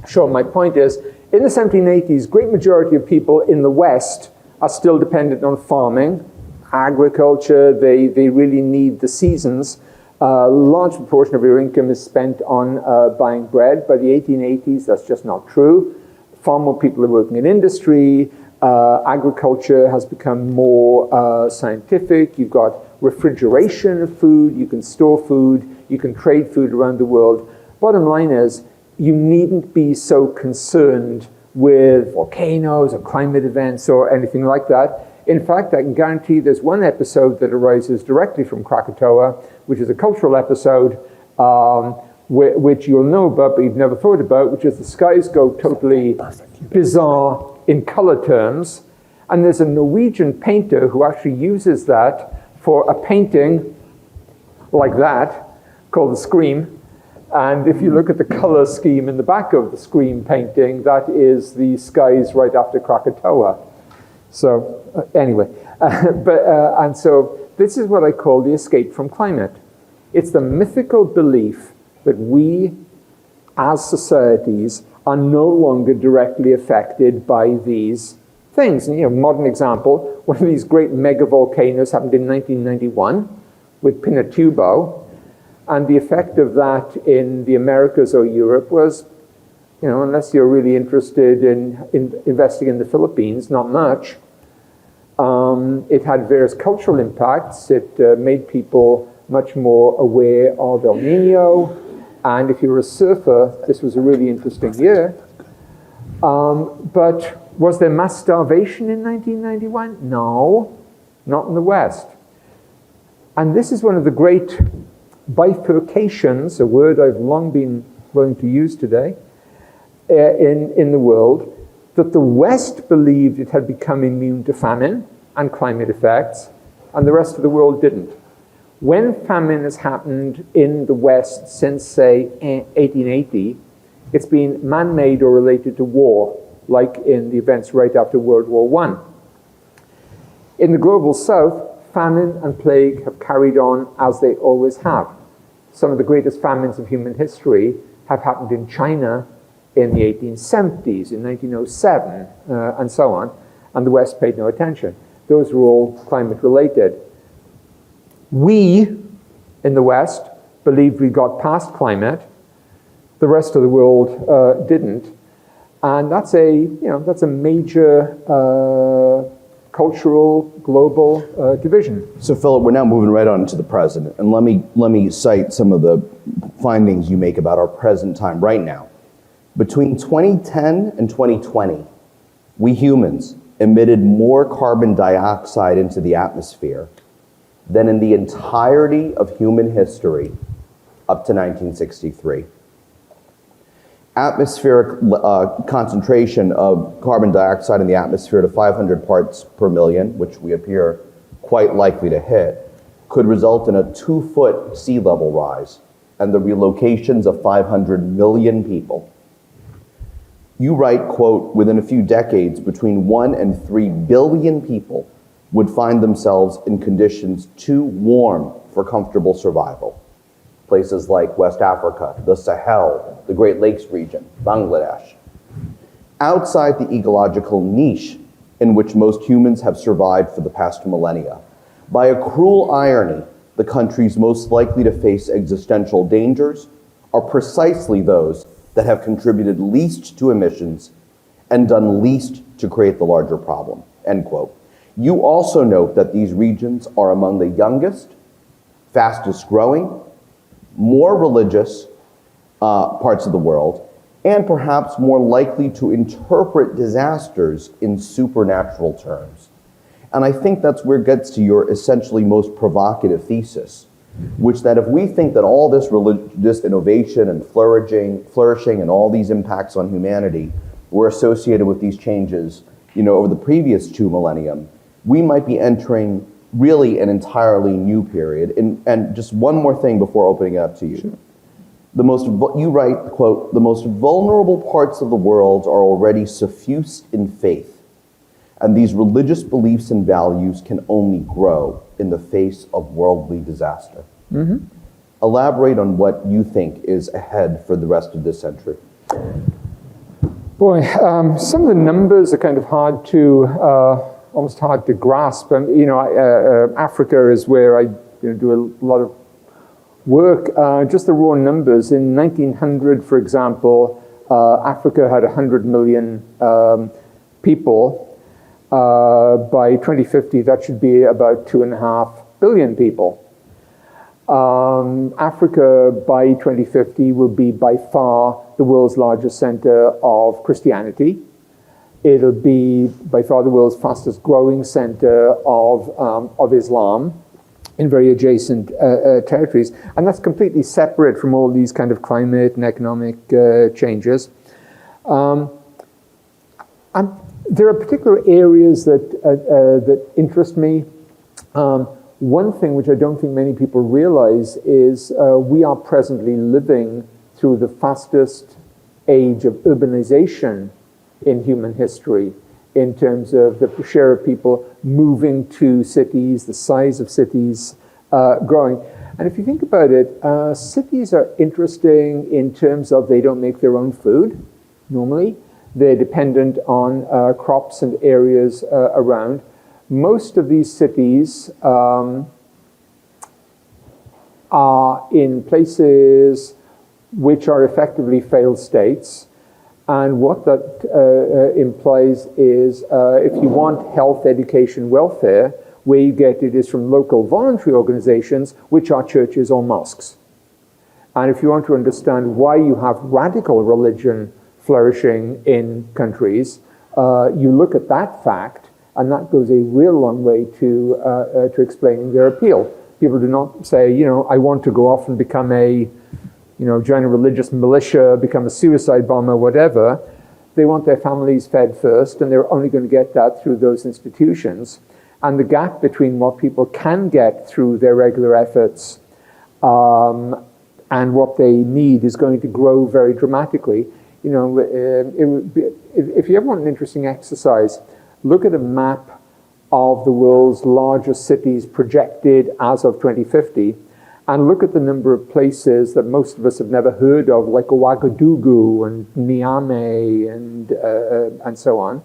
short, my point is, in the 1780s, great majority of people in the West are still dependent on farming, agriculture. They really need the seasons. A large proportion of your income is spent on buying bread. By the 1880s, that's just not true. Far more people are working in industry. Agriculture has become more scientific. You've got refrigeration of food. You can store food. You can trade food around the world. Bottom line is, you needn't be so concerned with volcanoes or climate events or anything like that. In fact, I can guarantee there's one episode that arises directly from Krakatoa, which is a cultural episode, which you'll know about, but you've never thought about, which is the skies go totally bizarre in color terms. And there's a Norwegian painter who actually uses that for a painting like that, called The Scream. And if you look at the color scheme in the back of the Scream painting, that is the skies right after Krakatoa. So anyway, and so this is what I call the escape from climate. It's the mythical belief that we, as societies, are no longer directly affected by these things. And, modern example, one of these great mega volcanoes happened in 1991 with Pinatubo. And the effect of that in the Americas or Europe was, unless you're really interested in investing in the Philippines, not much. It had various cultural impacts. It made people much more aware of El Nino. And if you're a surfer, this was a really interesting year. But was there mass starvation in 1991? No, not in the West. And this is one of the great bifurcations, a word I've long been willing to use today, in the world, that the West believed it had become immune to famine and climate effects, and the rest of the world didn't. When famine has happened in the West since, say, 1880, it's been man-made or related to war, like in the events right after World War I. In the global South, famine and plague have carried on as they always have. Some of the greatest famines of human history have happened in China in the 1870s, in 1907, and so on, and the West paid no attention. Those were all climate-related. We, in the West, believed we got past climate. The rest of the world didn't. And that's a major cultural, global division. So, Philip, we're now moving right on to the present, and let me cite some of the findings you make about our present time right now. Between 2010 and 2020, we humans emitted more carbon dioxide into the atmosphere than in the entirety of human history up to 1963. Atmospheric concentration of carbon dioxide in the atmosphere to 500 parts per million, which we appear quite likely to hit, could result in a 2-foot sea level rise and the relocations of 500 million people. You write, quote, within a few decades, between 1 and 3 billion people would find themselves in conditions too warm for comfortable survival. Places like West Africa, the Sahel, the Great Lakes region, Bangladesh. Outside the ecological niche in which most humans have survived for the past millennia. By a cruel irony, the countries most likely to face existential dangers are precisely those that have contributed least to emissions and done least to create the larger problem, end quote. You also note that these regions are among the youngest, fastest growing, more religious parts of the world, and perhaps more likely to interpret disasters in supernatural terms. And I think that's where it gets to your essentially most provocative thesis, which that if we think that all this innovation and flourishing and all these impacts on humanity were associated with these changes, over the previous 2 millennia, we might be entering really an entirely new period. And just one more thing before opening it up to you. Sure. You write, quote, the most vulnerable parts of the world are already suffused in faith, and these religious beliefs and values can only grow in the face of worldly disaster. Mm-hmm. Elaborate on what you think is ahead for the rest of this century. Boy, some of the numbers are kind of almost hard to grasp. Africa is where I do a lot of work. Just the raw numbers. In 1900, for example, Africa had 100 million people. By 2050, that should be about 2.5 billion people. Africa, by 2050, will be by far the world's largest center of Christianity. It'll be by far the world's fastest growing center of Islam in very adjacent territories. And that's completely separate from all these kind of climate and economic changes. There are particular areas that interest me. One thing which I don't think many people realize is we are presently living through the fastest age of urbanization in human history, in terms of the share of people moving to cities, the size of cities growing. And if you think about it, cities are interesting in terms of they don't make their own food, normally. They're dependent on crops and areas around. Most of these cities are in places which are effectively failed states. And what that implies is if you want health, education, welfare, where you get it is from local voluntary organizations, which are churches or mosques. And if you want to understand why you have radical religion flourishing in countries, you look at that fact, and that goes a real long way to explaining their appeal. People do not say, I want to go off and become a join a religious militia, become a suicide bomber, whatever. They want their families fed first, and they're only going to get that through those institutions. And the gap between what people can get through their regular efforts and what they need is going to grow very dramatically. If you ever want an interesting exercise, look at a map of the world's largest cities projected as of 2050, and look at the number of places that most of us have never heard of, like Ouagadougou and Niamey and so on,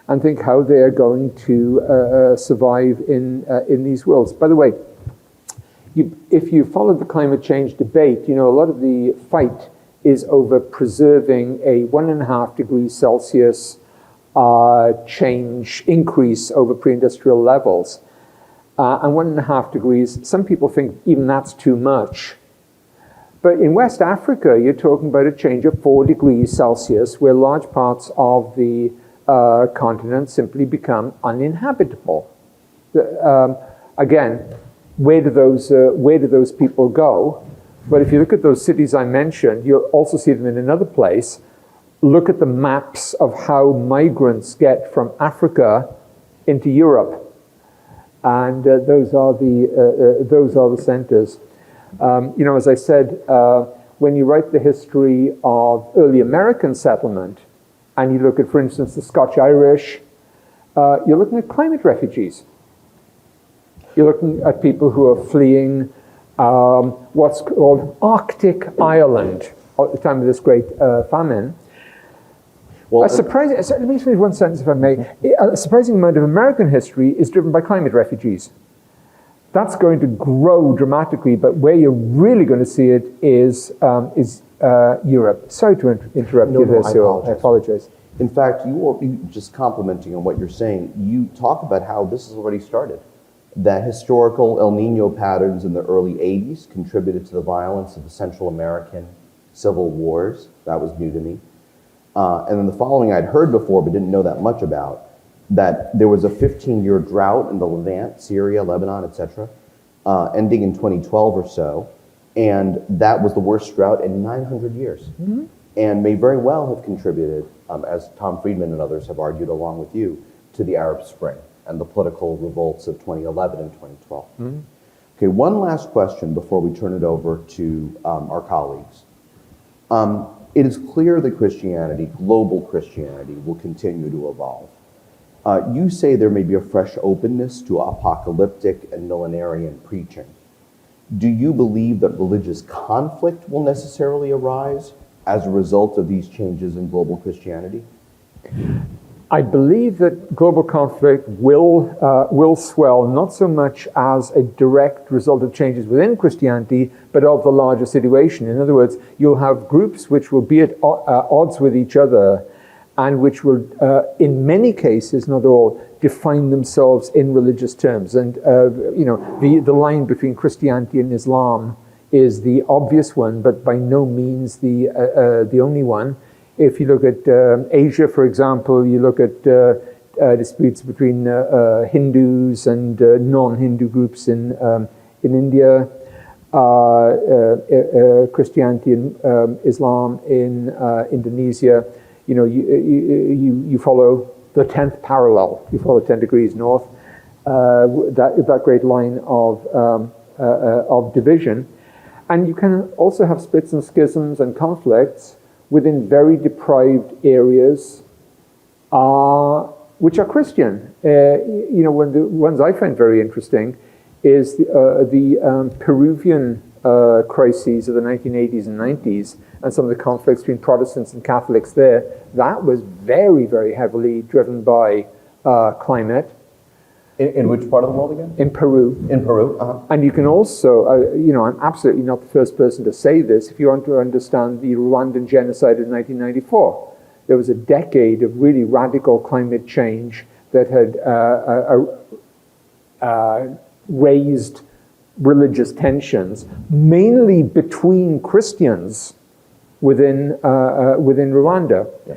and think how they are going to survive in these worlds. By the way, if you follow the climate change debate, a lot of the fight is over preserving a 1.5 degrees Celsius increase over pre-industrial levels. And 1.5 degrees, some people think even that's too much. But in West Africa, you're talking about a change of 4 degrees Celsius, where large parts of the continent simply become uninhabitable. Again, where do those people go? But if you look at those cities I mentioned, you'll also see them in another place. Look at the maps of how migrants get from Africa into Europe, and those are the centers. As I said, when you write the history of early American settlement, and you look at, for instance, the Scotch-Irish, you're looking at climate refugees. You're looking at people who are fleeing what's called Arctic Ireland at the time of this great famine. Well, let me finish one sentence, if I may. A surprising amount of American history is driven by climate refugees. That's going to grow dramatically, but where you're really going to see it is Europe. Sorry to interrupt you there, Sewell. I apologize. in fact, you just commenting on what you're saying, you talk about how this has already started. That historical El Nino patterns in the early 80s contributed to the violence of the Central American civil wars. That was new to me. And then the following I'd heard before but didn't know that much about, that there was a 15-year drought in the Levant, Syria, Lebanon, etc., ending in 2012 or so, and that was the worst drought in 900 years. Mm-hmm. And may very well have contributed, as Tom Friedman and others have argued along with you, to the Arab Spring and the political revolts of 2011 and 2012. Mm-hmm. Okay, one last question before we turn it over to our colleagues. It is clear that Christianity, global Christianity, will continue to evolve. You say there may be a fresh openness to apocalyptic and millenarian preaching. Do you believe that religious conflict will necessarily arise as a result of these changes in global Christianity? I believe that global conflict will swell, not so much as a direct result of changes within Christianity, but of the larger situation. In other words, you'll have groups which will be at odds with each other, and which will, in many cases, not all, define themselves in religious terms. And the line between Christianity and Islam is the obvious one, but by no means the only one. If you look at Asia, for example, you look at disputes between Hindus and non-Hindu groups in India, Christianity and Islam in Indonesia. You follow the 10th parallel. You follow 10 degrees north. That great line of division, and you can also have splits and schisms and conflicts within very deprived areas, which are Christian. One of the ones I find very interesting is the Peruvian crises of the 1980s and 90s, and some of the conflicts between Protestants and Catholics there. That was very, very heavily driven by climate. In which part of the world again? In Peru. In Peru, uh-huh. And you can also, I'm absolutely not the first person to say this, if you want to understand the Rwandan genocide of 1994. There was a decade of really radical climate change that had raised religious tensions, mainly between Christians within Rwanda. Yeah.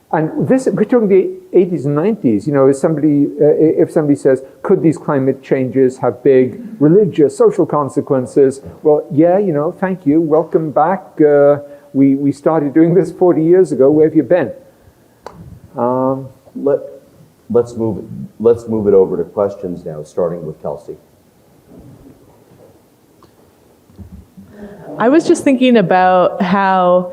And this, we're talking the 80s and 90s. If somebody says, could these climate changes have big religious, social consequences? Well, yeah, thank you, welcome back. We started doing this 40 years ago. Where have you been? Let's move it over to questions now, starting with Kelsey. I was just thinking about how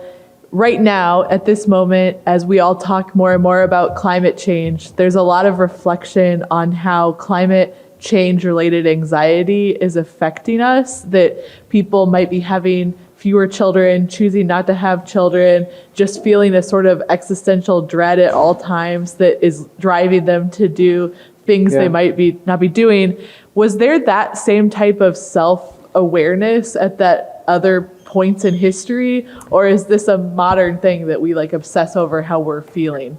right now, at this moment, as we all talk more and more about climate change, there's a lot of reflection on how climate change-related anxiety is affecting us, that people might be having fewer children, choosing not to have children, just feeling a sort of existential dread at all times that is driving them to do things they might not be doing. Was there that same type of self-awareness at that other points in history, or is this a modern thing that we obsess over how we're feeling?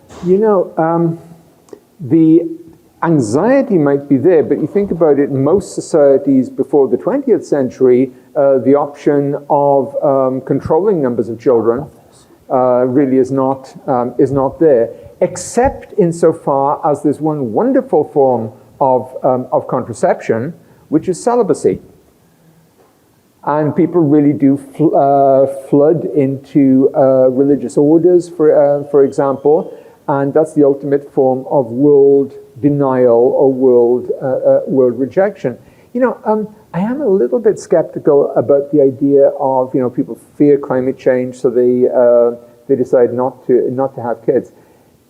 anxiety might be there, but you think about it, most societies before the 20th century, the option of controlling numbers of children really is not there, except insofar as there's one wonderful form of contraception, which is celibacy. And people really do flood into religious orders, for example, and that's the ultimate form of world denial or world rejection. You know, I am a little bit skeptical about the idea of, you know, people fear climate change, so they decide not to have kids.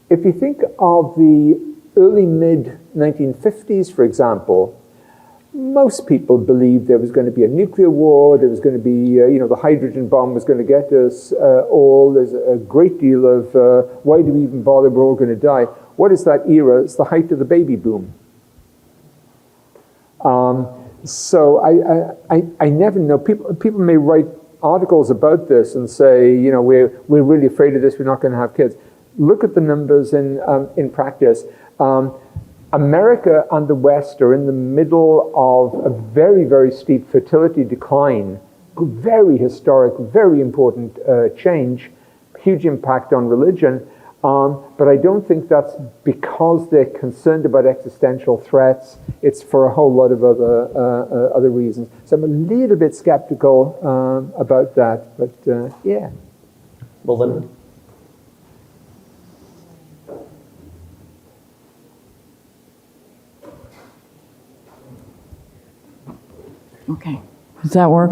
If you think of the early mid-1950s, for example, most people believed there was going to be a nuclear war, there was going to be, you know, the hydrogen bomb was going to get us all. There's a great deal of, why do we even bother, we're all going to die. What is that era? It's the height of the baby boom. So I never know. People may write articles about this and say, you know, we're really afraid of this, we're not going to have kids. Look at the numbers in practice. America and the West are in the middle of a very, very steep fertility decline, very historic, very important change, huge impact on religion. But I don't think that's because they're concerned about existential threats. It's for a whole lot of other reasons. So I'm a little bit skeptical about that, but yeah. Well, then. Okay, does that work?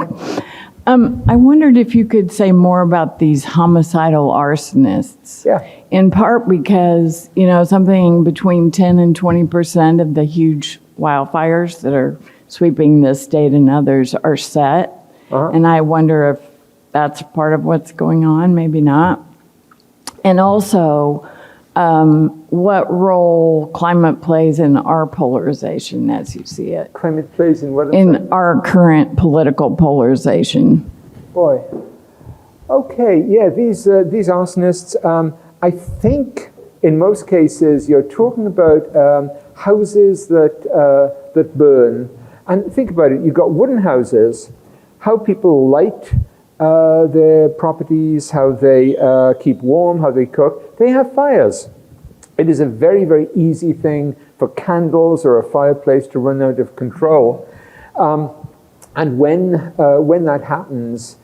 I wondered if you could say more about these homicidal arsonists. Yeah. In part because, you know, something between 10 and 20% of the huge wildfires that are sweeping this state and others are set. And I wonder if that's part of what's going on, maybe not. And also, what role climate plays in our polarization as you see it? Climate plays in what? In our current political polarization. Boy. Okay, yeah, these arsonists, I think in most cases you're talking about houses that burn. And think about it, you've got wooden houses, how people light their properties, how they keep warm, how they cook. They have fires. It is a very, very easy thing for candles or a fireplace to run out of control. And when that happens,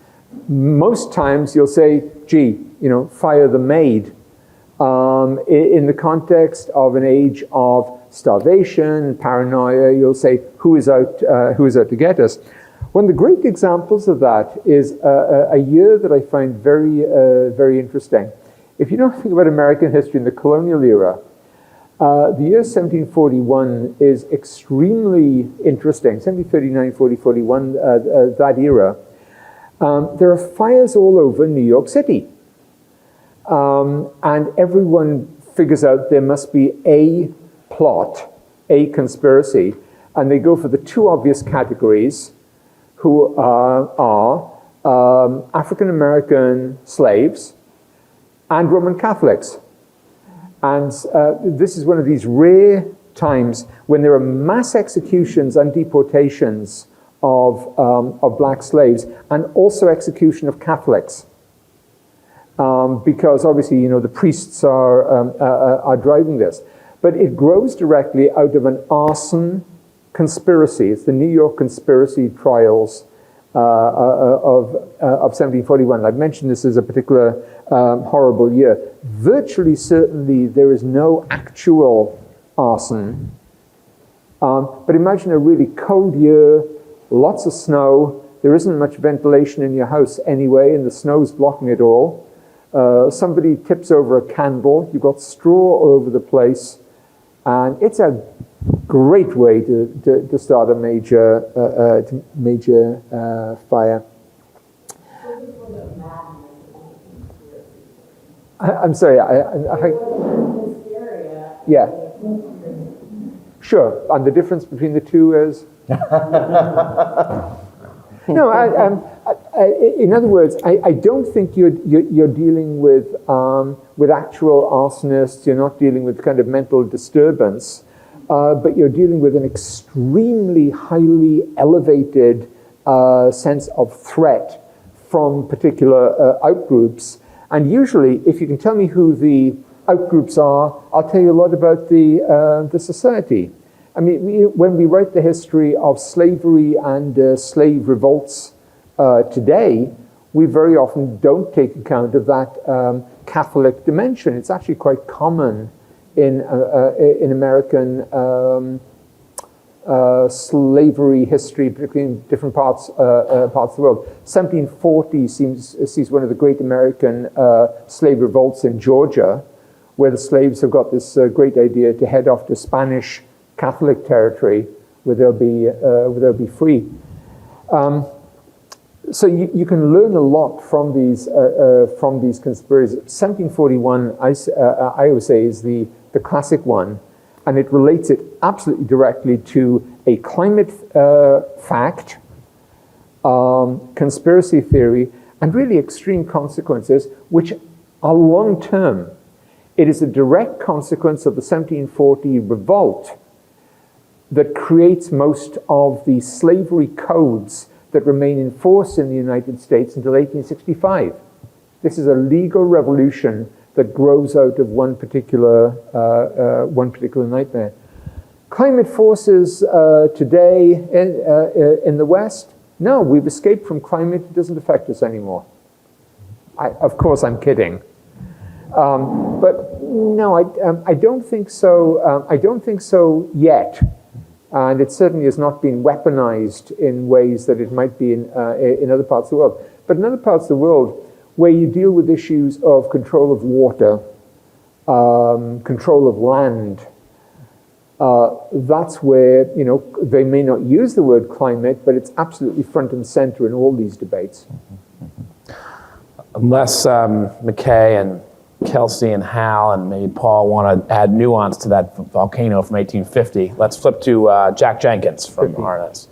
most times you'll say, gee, you know, fire the maid. In the context of an age of starvation, paranoia, you'll say, who is out to get us? One of the great examples of that is a year that I find very, very interesting. If you don't think about American history in the colonial era, the year 1741 is extremely interesting. 1739, 40, 41, that era. There are fires all over New York City. And everyone figures out there must be a plot, a conspiracy. And they go for the two obvious categories, who are African-American slaves and Roman Catholics. And this is one of these rare times when there are mass executions and deportations of black slaves, and also execution of Catholics. Because obviously, you know, the priests are driving this. But it grows directly out of an arson conspiracy. It's the New York conspiracy trials of 1741. I've mentioned this as a particular horrible year. Virtually certainly there is no actual arson. But imagine a really cold year, lots of snow. There isn't much ventilation in your house anyway, and the snow's blocking it all. Somebody tips over a candle. You've got straw all over the place. And it's a great way to start a major fire. I'm sorry. Yeah. Sure. And the difference between the two is? No. In other words, I don't think you're dealing with actual arsonists. You're not dealing with kind of mental disturbance. but you're dealing with an extremely highly elevated sense of threat from particular outgroups. And usually, if you can tell me who the outgroups are, I'll tell you a lot about the society. I mean, when we write the history of slavery and slave revolts today, we very often don't take account of that Catholic dimension. It's actually quite common in American slavery history, particularly in different parts of the world. 1740 sees one of the great American slave revolts in Georgia, where the slaves have got this great idea to head off to Spanish Catholic territory, where they'll be free. So you can learn a lot from these conspiracies. 1741, I always say, is the classic one, and it relates it absolutely directly to a climate fact, conspiracy theory, and really extreme consequences, which are long term. It is a direct consequence of the 1740 revolt that creates most of the slavery codes that remain in force in the United States until 1865. This is a legal revolution that grows out of one particular nightmare. Climate forces today in the West, no, we've escaped from climate. It doesn't affect us anymore. Of course, I'm kidding. But no, I don't think so. I don't think so yet. And it certainly has not been weaponized in ways that it might be in other parts of the world. But in other parts of the world, where you deal with issues of control of water, control of land, that's where, they may not use the word climate, but it's absolutely front and center in all these debates. Unless McKay and Kelsey and Hal and maybe Paul want to add nuance to that volcano from 1850, let's flip to Jack Jenkins from RNS.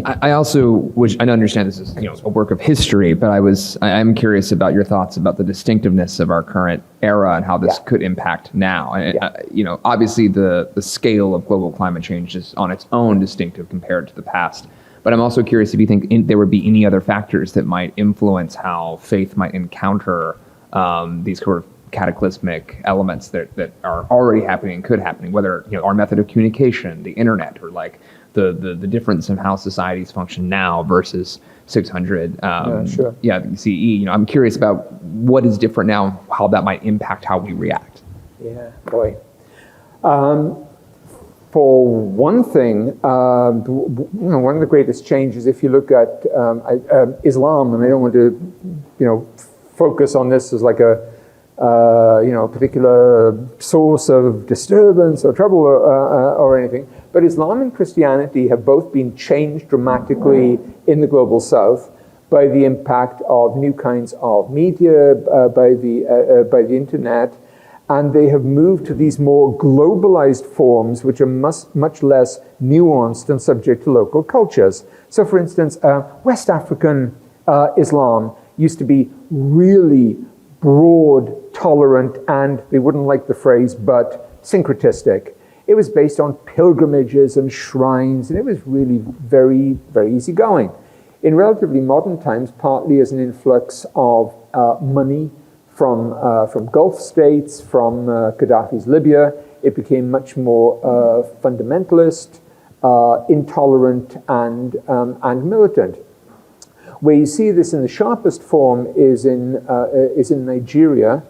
I also, which I understand this is a work of history, but I'm curious about your thoughts about the distinctiveness of our current era and how this could impact now. Obviously the scale of global climate change is on its own distinctive compared to the past. But I'm also curious if you think there would be any other factors that might influence how faith might encounter these sort of cataclysmic elements that are already happening and could happen, whether our method of communication, the internet, or like the difference in how societies function now versus 600 CE. I'm curious about what is different now, how that might impact how we react. Yeah, boy. For one thing, one of the greatest changes, if you look at Islam, and I don't want to, focus on this as like a particular source of disturbance or trouble or anything, but Islam and Christianity have both been changed dramatically in the global South by the impact of new kinds of media, by the internet. And they have moved to these more globalized forms, which are much less nuanced and subject to local cultures. So, for instance, West African Islam used to be really broad, tolerant, and they wouldn't like the phrase, but syncretistic. It was based on pilgrimages and shrines, and it was really very, very easygoing. In relatively modern times, partly as an influx of money, from Gulf states, from Gaddafi's Libya, it became much more fundamentalist, intolerant, and militant. Where you see this in the sharpest form is in Nigeria,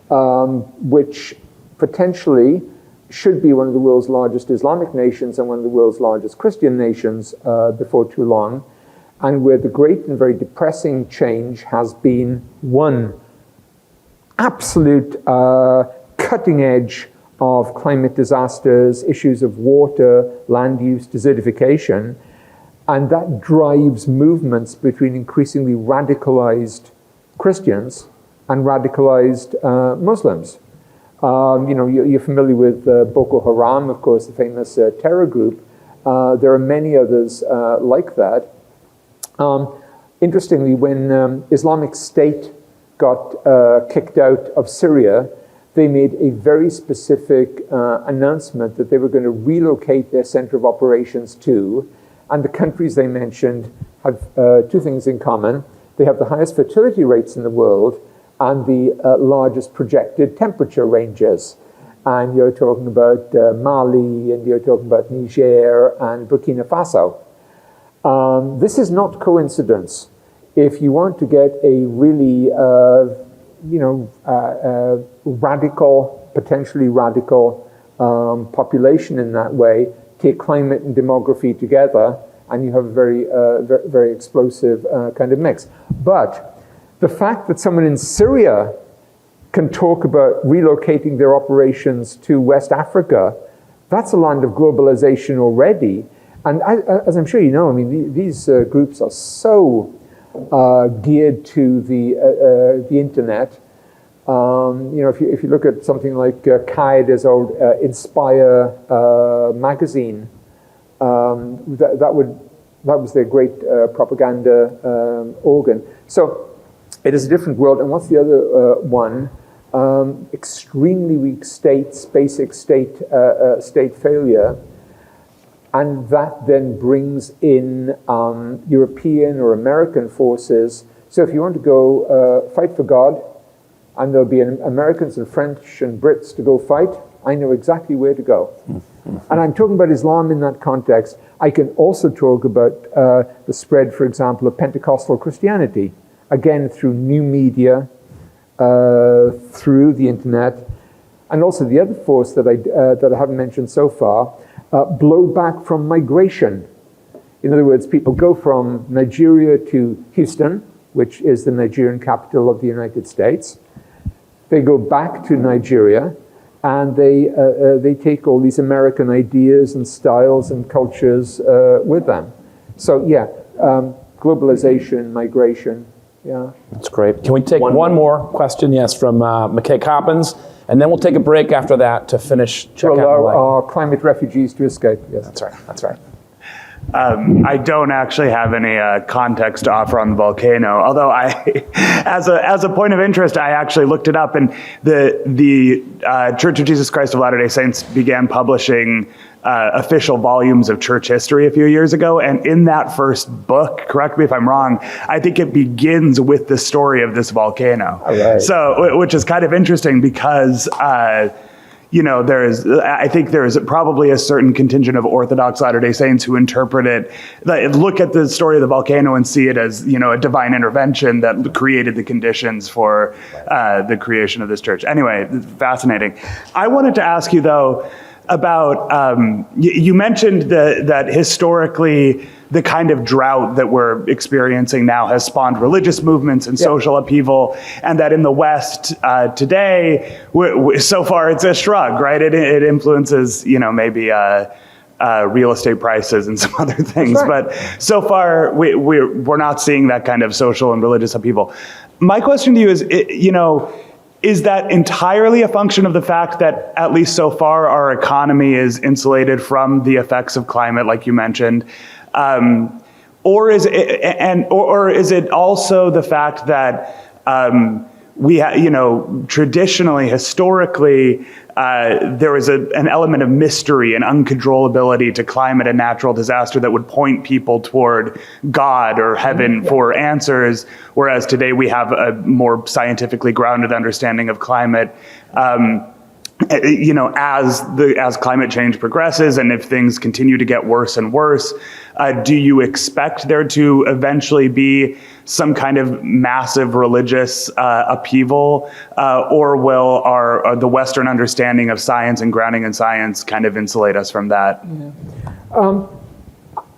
which potentially should be one of the world's largest Islamic nations and one of the world's largest Christian nations before too long, and where the great and very depressing change has been one absolute cutting edge of climate disasters, issues of water, land use, desertification, and that drives movements between increasingly radicalized Christians and radicalized Muslims. You're familiar with Boko Haram, of course, the famous terror group. There are many others like that. Interestingly, when Islamic State got kicked out of Syria, they made a very specific announcement that they were going to relocate their center of operations to. And the countries they mentioned have two things in common. They have the highest fertility rates in the world and the largest projected temperature ranges. And you're talking about Mali, and you're talking about Niger and Burkina Faso. This is not coincidence. If you want to get a really, radical, potentially radical population in that way, take climate and demography together, and you have a very, very explosive kind of mix. But the fact that someone in Syria can talk about relocating their operations to West Africa, that's a land of globalization already. And as I'm sure you know, I mean, these groups are so geared to the internet. If you look at something like Qaeda's old Inspire magazine, that was their great propaganda organ. So it is a different world. And what's the other one? Extremely weak states, basic state failure. And that then brings in European or American forces. So if you want to go fight for God, and there'll be Americans and French and Brits to go fight, I know exactly where to go. And I'm talking about Islam in that context. I can also talk about the spread, for example, of Pentecostal Christianity, again through new media, through the internet, and also the other force that I haven't mentioned so far, blowback from migration. In other words, people go from Nigeria to Houston, which is the Nigerian capital of the United States. They go back to Nigeria, and they take all these American ideas and styles and cultures with them. So yeah, globalization, migration, yeah. That's great. Can we take one more question? Yes, from McKay Coppins, and then we'll take a break after that to finish. To allow our climate refugees to escape. Yes, that's right. That's right. I don't actually have any context to offer on the volcano, although as a point of interest, I actually looked it up, and the Church of Jesus Christ of Latter-day Saints began publishing official volumes of church history a few years ago, and in that first book, correct me if I'm wrong, I think it begins with the story of this volcano. Right. So, which is kind of interesting because I think there is probably a certain contingent of Orthodox Latter-day Saints who interpret it, look at the story of the volcano and see it as, a divine intervention that created the conditions for the creation of this church. Anyway, fascinating. I wanted to ask you, though, about, you mentioned that historically the kind of drought that we're experiencing now has spawned religious movements and social upheaval, and that in the West today, so far it's a shrug, right? It influences, maybe real estate prices and some other things, but so far we're not seeing that kind of social and religious upheaval. My question to you is, is that entirely a function of the fact that, at least so far, our economy is insulated from the effects of climate, like you mentioned? Or is it also the fact that we traditionally, historically, there is an element of mystery and uncontrollability to climate and natural disaster that would point people toward God or heaven for answers, whereas today we have a more scientifically grounded understanding of climate. As climate change progresses, and if things continue to get worse and worse, do you expect there to eventually be some kind of massive religious upheaval, or will the Western understanding of science and grounding in science kind of insulate us from that? Yeah.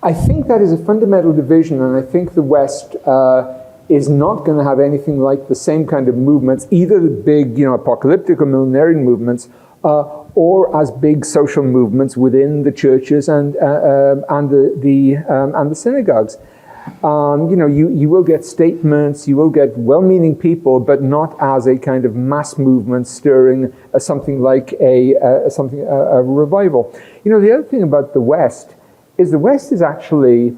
I think that is a fundamental division, and I think the West is not going to have anything like the same kind of movements, either the big, apocalyptic or millenarian movements, or as big social movements within the churches and the synagogues. You will get statements, you will get well-meaning people, but not as a kind of mass movement stirring something like a revival. The other thing about the West is actually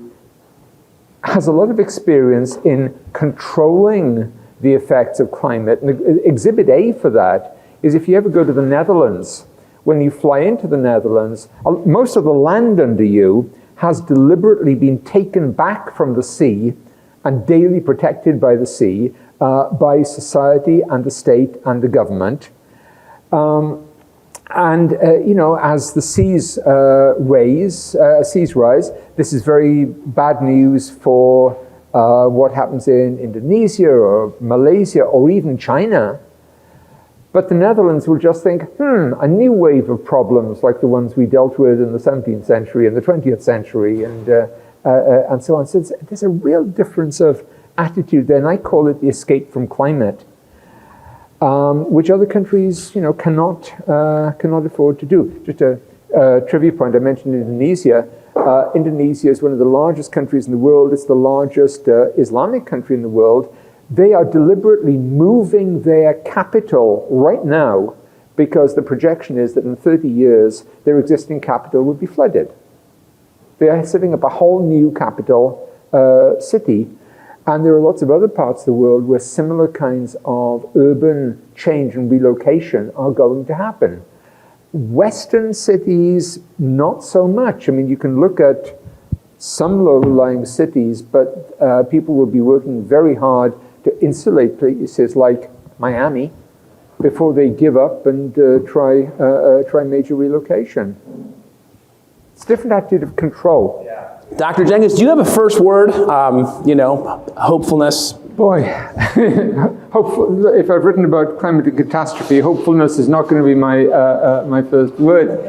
has a lot of experience in controlling the effects of climate. And Exhibit A for that is if you ever go to the Netherlands, when you fly into the Netherlands, most of the land under you has deliberately been taken back from the sea and daily protected by the sea, by society and the state and the government. As the seas rise, this is very bad news for what happens in Indonesia or Malaysia or even China. But the Netherlands will just think, a new wave of problems like the ones we dealt with in the 17th century and the 20th century and so on. So there's a real difference of attitude there, and I call it the escape from climate, which other countries, cannot afford to do. Just a trivia point, I mentioned Indonesia. Indonesia is one of the largest countries in the world. It's the largest Islamic country in the world. They are deliberately moving their capital right now because the projection is that in 30 years, their existing capital would be flooded. They are setting up a whole new capital city. And there are lots of other parts of the world where similar kinds of urban change and relocation are going to happen. Western cities, not so much. I mean, you can look at some low-lying cities, but people will be working very hard to insulate places like Miami before they give up and try major relocation. It's a different attitude of control. Dr. Jenkins, do you have a first word? Hopefulness. Boy, if I've written about climate and catastrophe, hopefulness is not going to be my first word.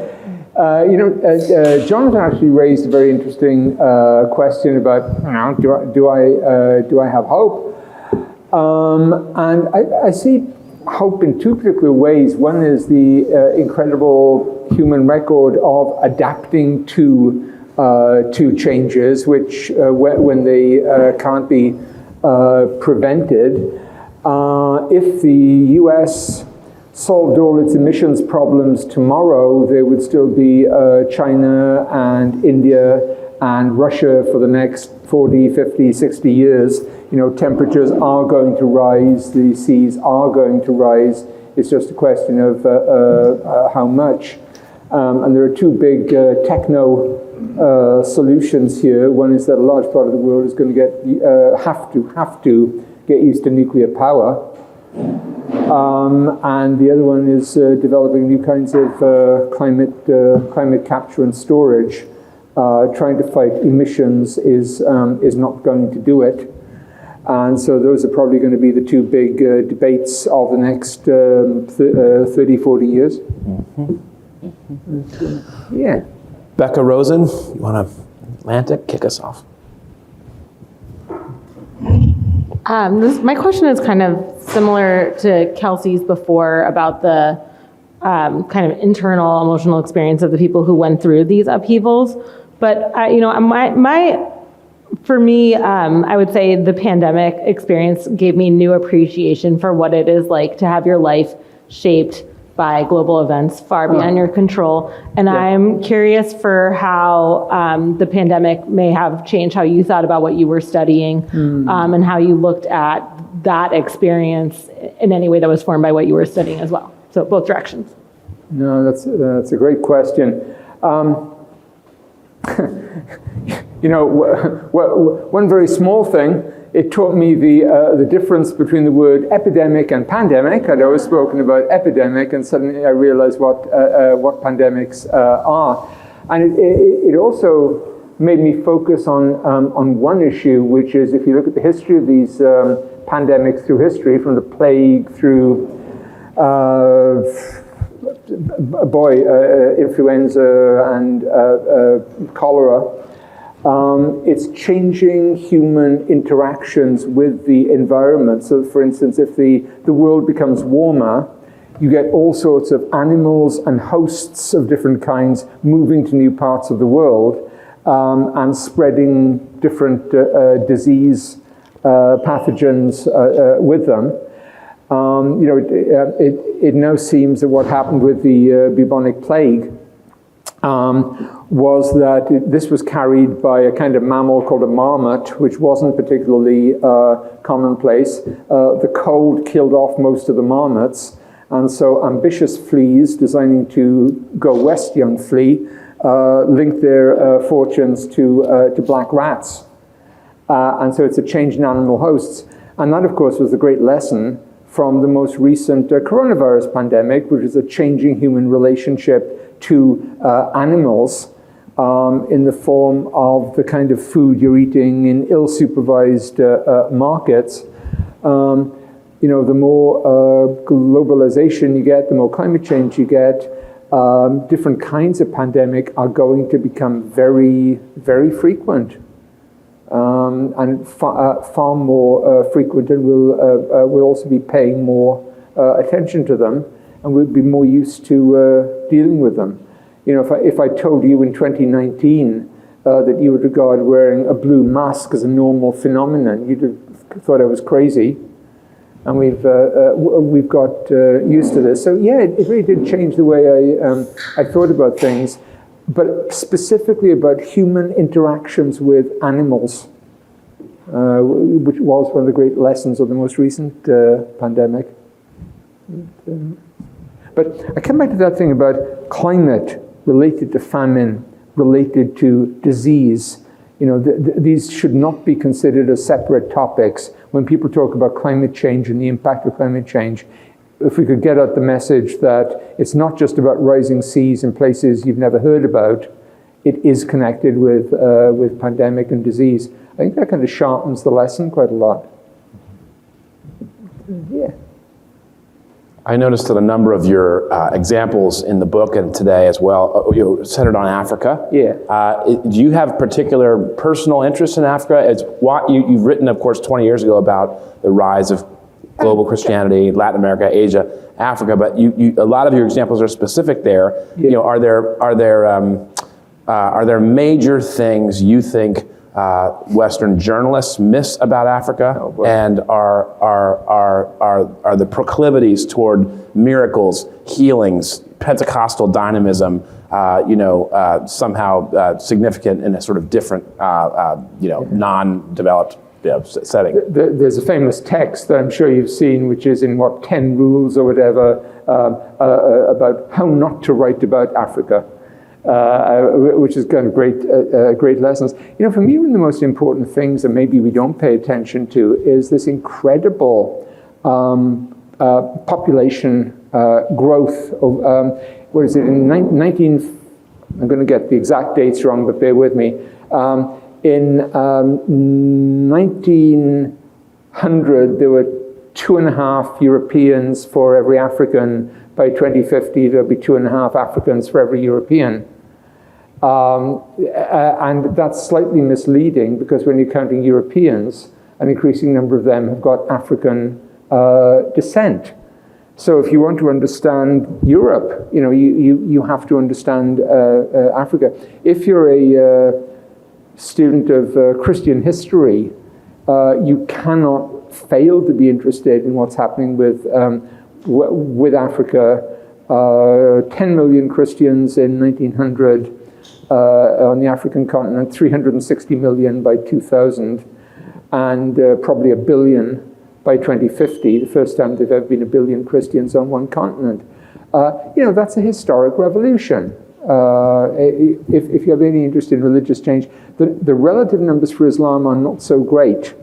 Jonathan actually raised a very interesting question about, do I have hope? And I see hope in two particular ways. One is the incredible human record of adapting to changes, which when they can't be prevented. If the US solved all its emissions problems tomorrow, there would still be China and India and Russia for the next 40, 50, 60 years. Temperatures are going to rise, the seas are going to rise. It's just a question of how much. And there are two big techno solutions here. One is that a large part of the world is going to have to get used to nuclear power. And the other one is developing new kinds of climate capture and storage. Trying to fight emissions is not going to do it. And so those are probably going to be the two big debates of the next 30, 40 years. Mm-hmm. Yeah. Becca Rosen, you want to Atlantic kick us off? My question is kind of similar to Kelsey's before about the kind of internal emotional experience of the people who went through these upheavals. But for me, I would say the pandemic experience gave me new appreciation for what it is like to have your life shaped by global events far beyond your control. And yeah. I'm curious for how the pandemic may have changed how you thought about what you were studying and how you looked at that experience in any way that was formed by what you were studying as well. So both directions. No, that's a great question. One very small thing, it taught me the difference between the word epidemic and pandemic. I'd always spoken about epidemic, and suddenly I realized what pandemics are. And it also made me focus on one issue, which is if you look at the history of these pandemics through history, from the plague through influenza and cholera, it's changing human interactions with the environment. So, for instance, if the world becomes warmer, you get all sorts of animals and hosts of different kinds moving to new parts of the world and spreading different disease pathogens with them. It now seems that what happened with the bubonic plague was that this was carried by a kind of mammal called a marmot, which wasn't particularly commonplace. The cold killed off most of the marmots, And so ambitious fleas designing to go west, young flea, link their fortunes to black rats. And so it's a change in animal hosts. And that, of course, was the great lesson from the most recent coronavirus pandemic, which is a changing human relationship to animals in the form of the kind of food you're eating in ill-supervised markets. You know, the more globalization you get, the more climate change you get, different kinds of pandemic are going to become very, very frequent. And far more frequent, and we'll also be paying more attention to them, and we'll be more used to dealing with them. You know, if I told you in 2019 that you would regard wearing a blue mask as a normal phenomenon, you'd have thought I was crazy. And we've got used to this. So yeah, it really did change the way I thought about things, but specifically about human interactions with animals, which was one of the great lessons of the most recent pandemic. But I come back to that thing about climate related to famine, related to disease. You know, these should not be considered as separate topics. When people talk about climate change and the impact of climate change, if we could get out the message that it's not just about rising seas in places you've never heard about, it is connected with pandemic and disease. I think that kind of sharpens the lesson quite a lot. Yeah. I noticed that a number of your examples in the book and today as well, centered on Africa. Yeah. Do you have particular personal interest in Africa? It's what you've written, of course, 20 years ago about the rise of global Christianity, Latin America, Asia, Africa. But a lot of your examples are specific there. Yeah. You know, are there major things you think Western journalists miss about Africa, and are the proclivities toward miracles, healings, Pentecostal dynamism, somehow significant in a sort of different, non-developed setting? There's a famous text that I'm sure you've seen, which is in 10 rules or whatever, about how not to write about Africa. Which is kind of great lessons. You know, for me, one of the most important things that maybe we don't pay attention to is this incredible population growth of, what is it, in 19, I'm going to get the exact dates wrong, but bear with me. In 1900, there were 2.5 Europeans for every African. By 2050, there'll be 2.5 Africans for every European. And that's slightly misleading, because when you're counting Europeans, an increasing number of them have got African descent. So if you want to understand Europe, you know, you have to understand Africa. If you're a student of Christian history, you cannot fail to be interested in what's happening with Africa. 10 million Christians in 1900 on the African continent, 360 million by 2000, and probably 1 billion by 2050, the first time there've ever been 1 billion Christians on one continent. That's a historic revolution. If you have any interest in religious change, the relative numbers for Islam are not so great,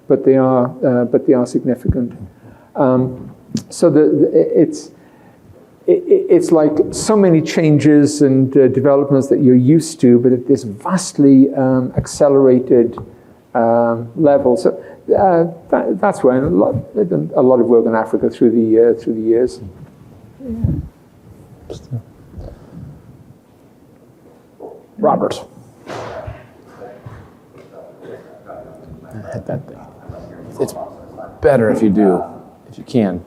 but they are significant. So it's like so many changes and developments that you're used to, but at this vastly accelerated level. So that's why a lot of work in Africa through the years. Yeah. Robert. Hit that thing. It's better if you do, if you can.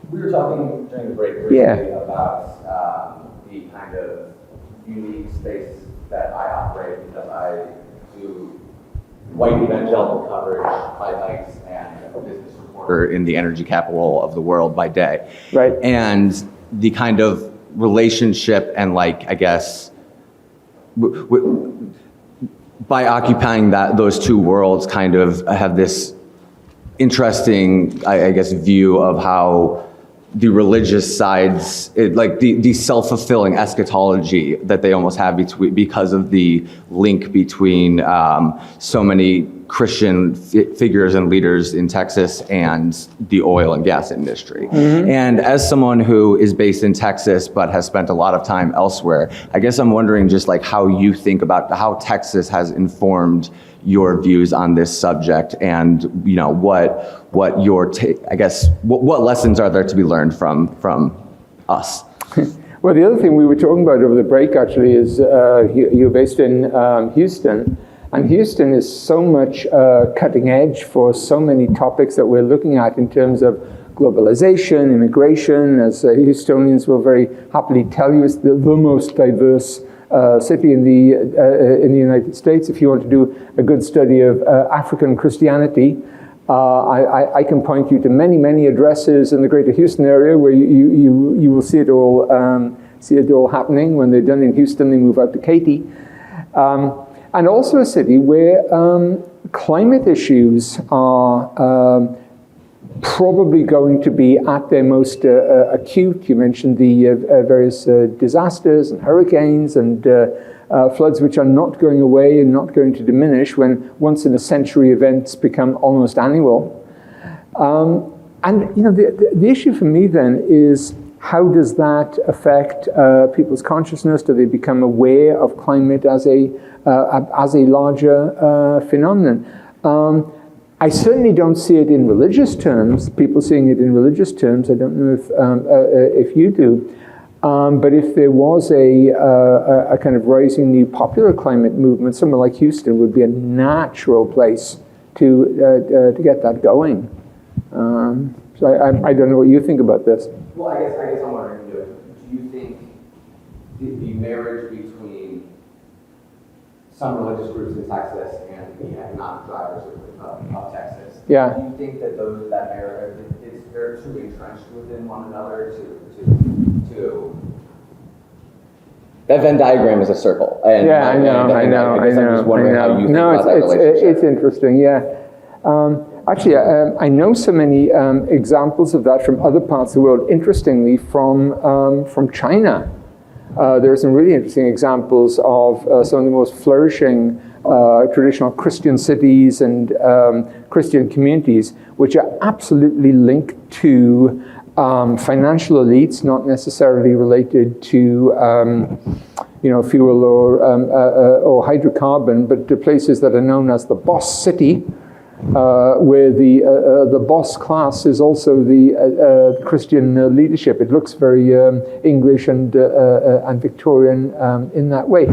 We were talking during the break about the kind of unique space that I operate, because I do white evangelical coverage by night and a business reporter in the energy capital of the world by day. Right. And the kind of relationship and, like, I guess, by occupying those two worlds, kind of have this interesting, I guess, view of how the religious sides, like the self-fulfilling eschatology that they almost have because of the link between so many Christian figures and leaders in Texas and the oil and gas industry. And as someone who is based in Texas but has spent a lot of time elsewhere, I guess I'm wondering just like how you think about how Texas has informed your views on this subject, and what your what lessons are there to be learned from us? Well, the other thing we were talking about over the break actually is you're based in Houston, and Houston is so much cutting edge for so many topics that we're looking at in terms of globalization, immigration. As Houstonians will very happily tell you, it's the most diverse city in the United States. If you want to do a good study of African Christianity, I can point you to many addresses in the Greater Houston area where you will see it all happening. When they're done in Houston, they move out to Katy, and also a city where climate issues are probably going to be at their most acute. You mentioned the various disasters and hurricanes and floods, which are not going away and not going to diminish when once-in-a-century events become almost annual. And the issue for me then is, how does that affect people's consciousness? Do they become aware of climate as a larger phenomenon? I certainly don't see it in religious terms. People seeing it in religious terms. I don't know if you do. But if there was a kind of rising new popular climate movement, somewhere like Houston would be a natural place to get that going. So I don't know what you think about this. Well, I guess I'm wondering, do you think the marriage between some religious groups in Texas and the economic drivers of Texas, do you think that that marriage they're too entrenched within one another to that Venn diagram is a circle. And I know. I'm just wondering how you think about that relationship. It's interesting, yeah. Actually, I know so many examples of that from other parts of the world. Interestingly, from China, there are some really interesting examples of some of the most flourishing traditional Christian cities and Christian communities, which are absolutely linked to financial elites, not necessarily related to fuel or hydrocarbon, but to places that are known as the boss city, where the boss class is also the Christian leadership. It looks very English and Victorian in that way.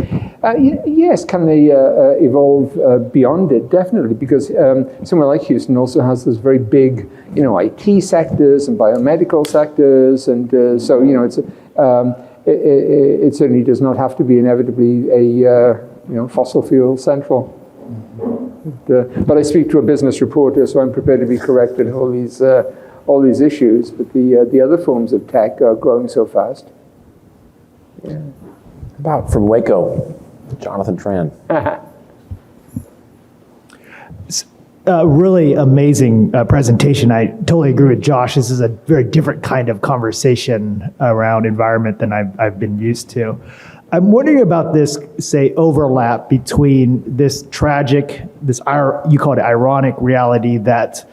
Yes, can they evolve beyond it? Definitely, because somewhere like Houston also has those very big, IT sectors and biomedical sectors, and so it certainly does not have to be inevitably a fossil fuel central. But I speak to a business reporter, so I'm prepared to be corrected in all these issues. But the other forms of tech are growing so fast. Yeah. About from Waco, Jonathan Tran. Really amazing presentation. I totally agree with Josh. This is a very different kind of conversation around environment than I've been used to. I'm wondering about this, say, overlap between this tragic, you call it ironic reality that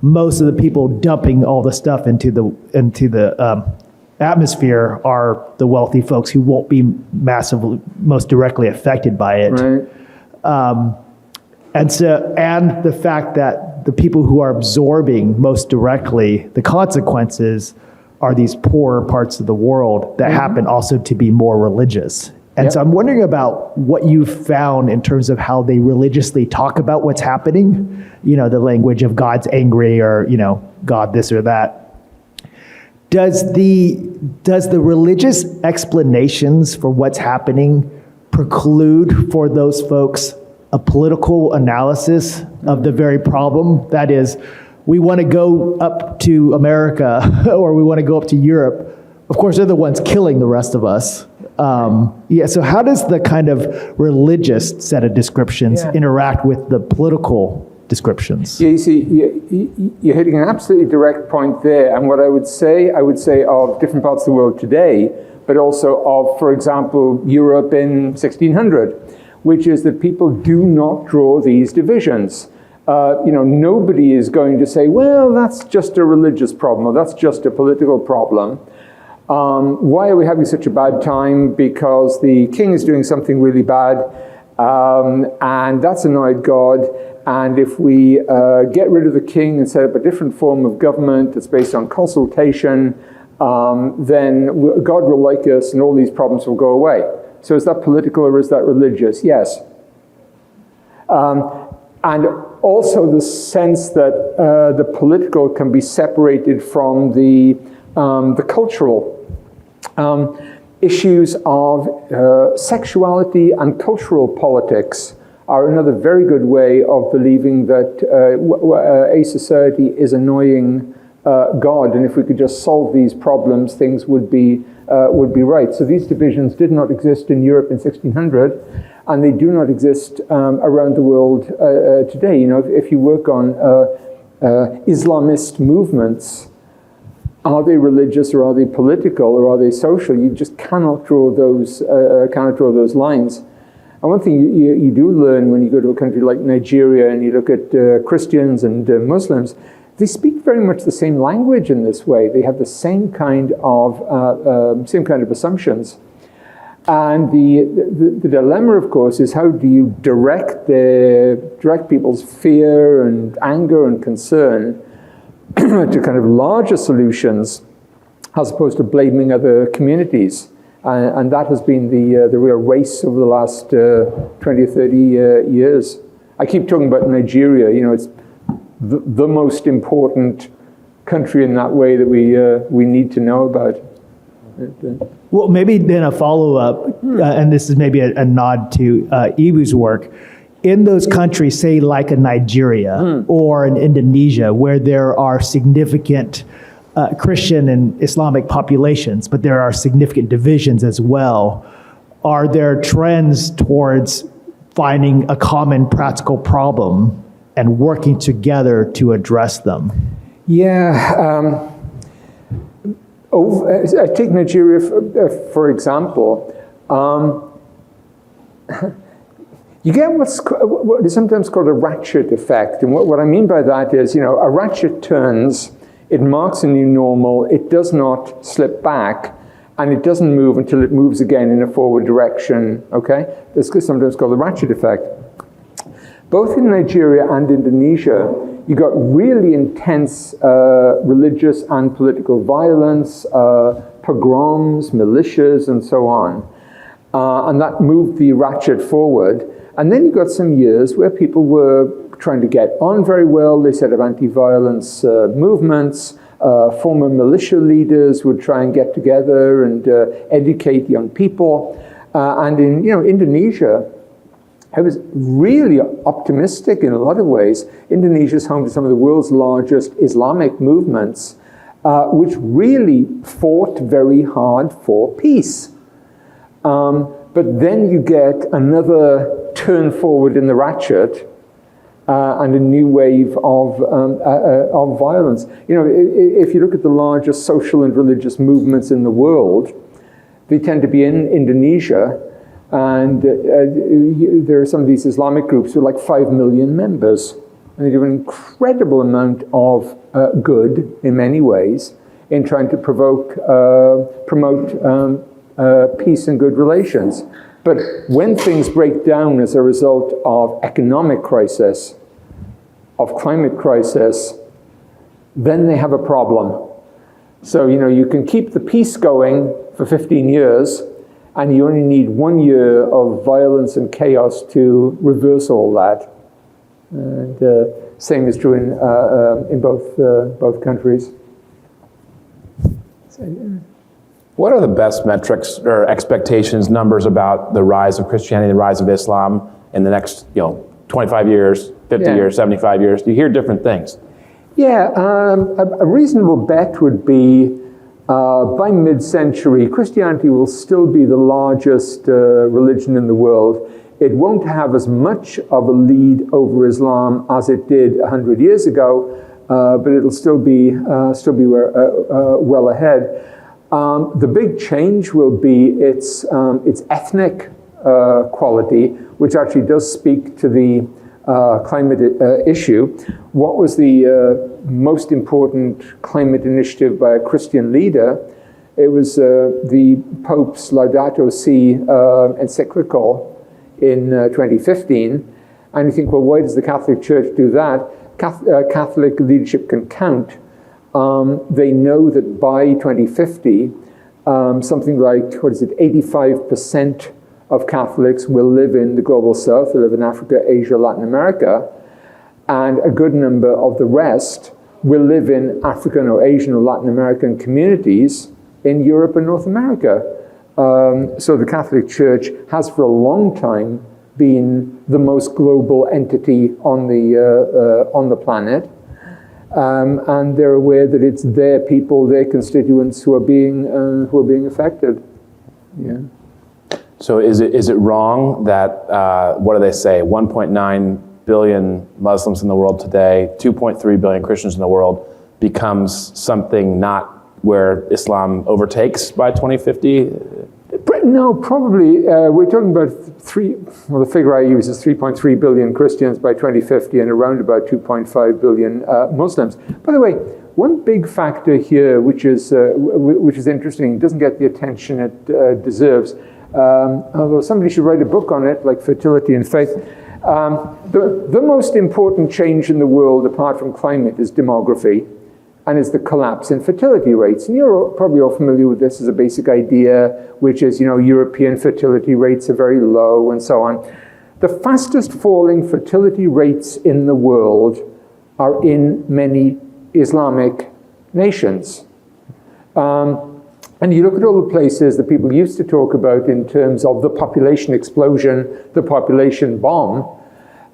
most of the people dumping all the stuff into the atmosphere are the wealthy folks who won't be most directly affected by it. Right. And the fact that the people who are absorbing most directly the consequences are these poorer parts of the world that happen also to be more religious. And so I'm wondering about what you've found in terms of how they religiously talk about what's happening, the language of God's angry or, God this or that. Does the religious explanations for what's happening preclude for those folks a political analysis of the very problem? That is, we want to go up to America or we want to go up to Europe. Of course, they're the ones killing the rest of us. So how does the kind of religious set of descriptions interact with the political descriptions. Yeah, you see, you're hitting an absolutely direct point there. And what I would say of different parts of the world today, but also of, for example, Europe in 1600, which is that people do not draw these divisions. Nobody is going to say, well, that's just a religious problem, or that's just a political problem. Why are we having such a bad time? Because the king is doing something really bad, and that's annoyed God. And if we get rid of the king and set up a different form of government that's based on consultation, then God will like us and all these problems will go away. So is that political or is that religious? Yes. And also the sense that the political can be separated from the cultural. Issues of sexuality and cultural politics are another very good way of believing that a society is annoying God, and if we could just solve these problems, things would be right. So these divisions did not exist in Europe in 1600, and they do not exist around the world today. If you work on Islamist movements, are they religious or are they political or are they social? You just cannot draw those lines. And one thing you do learn when you go to a country like Nigeria and you look at Christians and Muslims, they speak very much the same language in this way. They have the same kind of assumptions. And the dilemma, of course, is how do you direct people's fear and anger and concern to kind of larger solutions as opposed to blaming other communities. And that has been the real race over the last 20 or 30 years. I keep talking about Nigeria. It's the most important country in that way that we need to know about. Well, maybe then a follow-up, and this is maybe a nod to Ibu's work. In those countries, say like a Nigeria or an Indonesia, where there are significant Christian and Islamic populations, but there are significant divisions as well, are there trends towards finding a common practical problem and working together to address them? Yeah. I take Nigeria, for example. You get what is sometimes called a ratchet effect. And what I mean by that is, a ratchet turns, it marks a new normal, it does not slip back, and it doesn't move until it moves again in a forward direction, okay? This is sometimes called the ratchet effect. Both in Nigeria and Indonesia, you got really intense religious and political violence, pogroms, militias, and so on. And that moved the ratchet forward. And then you got some years where people were trying to get on very well. They set up anti-violence movements. Former militia leaders would try and get together and educate young people. And in Indonesia, I was really optimistic in a lot of ways. Indonesia is home to some of the world's largest Islamic movements, which really fought very hard for peace. But then you get another turn forward in the ratchet and a new wave of violence. If you look at the largest social and religious movements in the world, they tend to be in Indonesia. And there are some of these Islamic groups with like 5 million members. And they do an incredible amount of good in many ways in trying to promote peace and good relations. But when things break down as a result of economic crisis, of climate crisis, then they have a problem. So, you can keep the peace going for 15 years, and you only need 1 year of violence and chaos to reverse all that. And same is true in both countries. What are the best metrics or expectations, numbers about the rise of Christianity, the rise of Islam in the next, 25 years, 50 years, 75 years? You hear different things. Yeah, a reasonable bet would be by mid-century, Christianity will still be the largest religion in the world. It won't have as much of a lead over Islam as it did 100 years ago, but it'll still be well ahead. The big change will be its ethnic quality, which actually does speak to the climate issue. What was the most important climate initiative by a Christian leader? It was the Pope's Laudato Si encyclical in 2015. And you think, well, why does the Catholic Church do that? Catholic leadership can count. They know that by 2050, something like, 85% of Catholics will live in the global south, they live in Africa, Asia, Latin America, and a good number of the rest will live in African or Asian or Latin American communities in Europe and North America. So the Catholic Church has for a long time been the most global entity on the planet. And they're aware that it's their people, their constituents who are being affected. Yeah. So is it wrong that, what do they say, 1.9 billion Muslims in the world today, 2.3 billion Christians in the world, becomes something not where Islam overtakes by 2050? No, probably. We're talking about the figure I use is 3.3 billion Christians by 2050 and around about 2.5 billion Muslims. By the way, one big factor here, which is interesting, doesn't get the attention it deserves, although somebody should write a book on it, like fertility and faith. The most important change in the world, apart from climate, is demography, and is the collapse in fertility rates. And you're probably all familiar with this as a basic idea, which is, European fertility rates are very low and so on. The fastest falling fertility rates in the world are in many Islamic nations. And you look at all the places that people used to talk about in terms of the population explosion, the population bomb,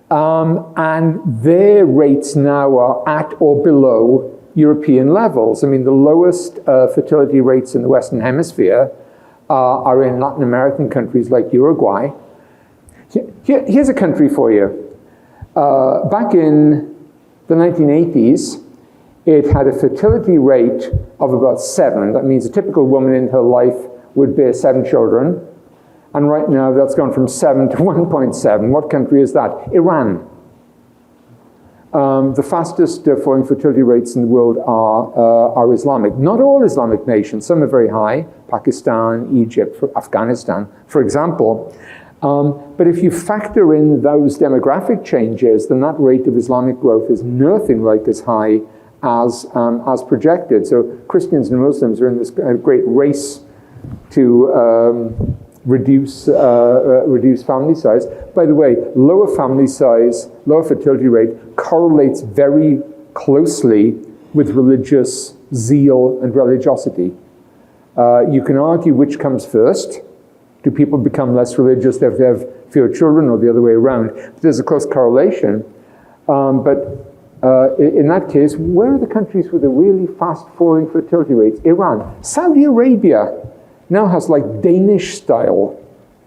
and their rates now are at or below European levels. I mean, the lowest fertility rates in the Western Hemisphere are in Latin American countries like Uruguay. Here's a country for you. Back in the 1980s, it had a fertility rate of about 7. That means a typical woman in her life would bear 7 children. And right now, that's gone from 7 to 1.7. What country is that? Iran. The fastest falling fertility rates in the world are Islamic. Not all Islamic nations. Some are very high. Pakistan, Egypt, Afghanistan, for example. But if you factor in those demographic changes, then that rate of Islamic growth is nothing like as high as projected. So Christians and Muslims are in this great race to reduce family size. By the way, lower family size, lower fertility rate correlates very closely with religious zeal and religiosity. You can argue which comes first. Do people become less religious if they have fewer children, or the other way around? But there's a close correlation. In that case, where are the countries with the really fast falling fertility rates? Iran. Saudi Arabia now has like Danish-style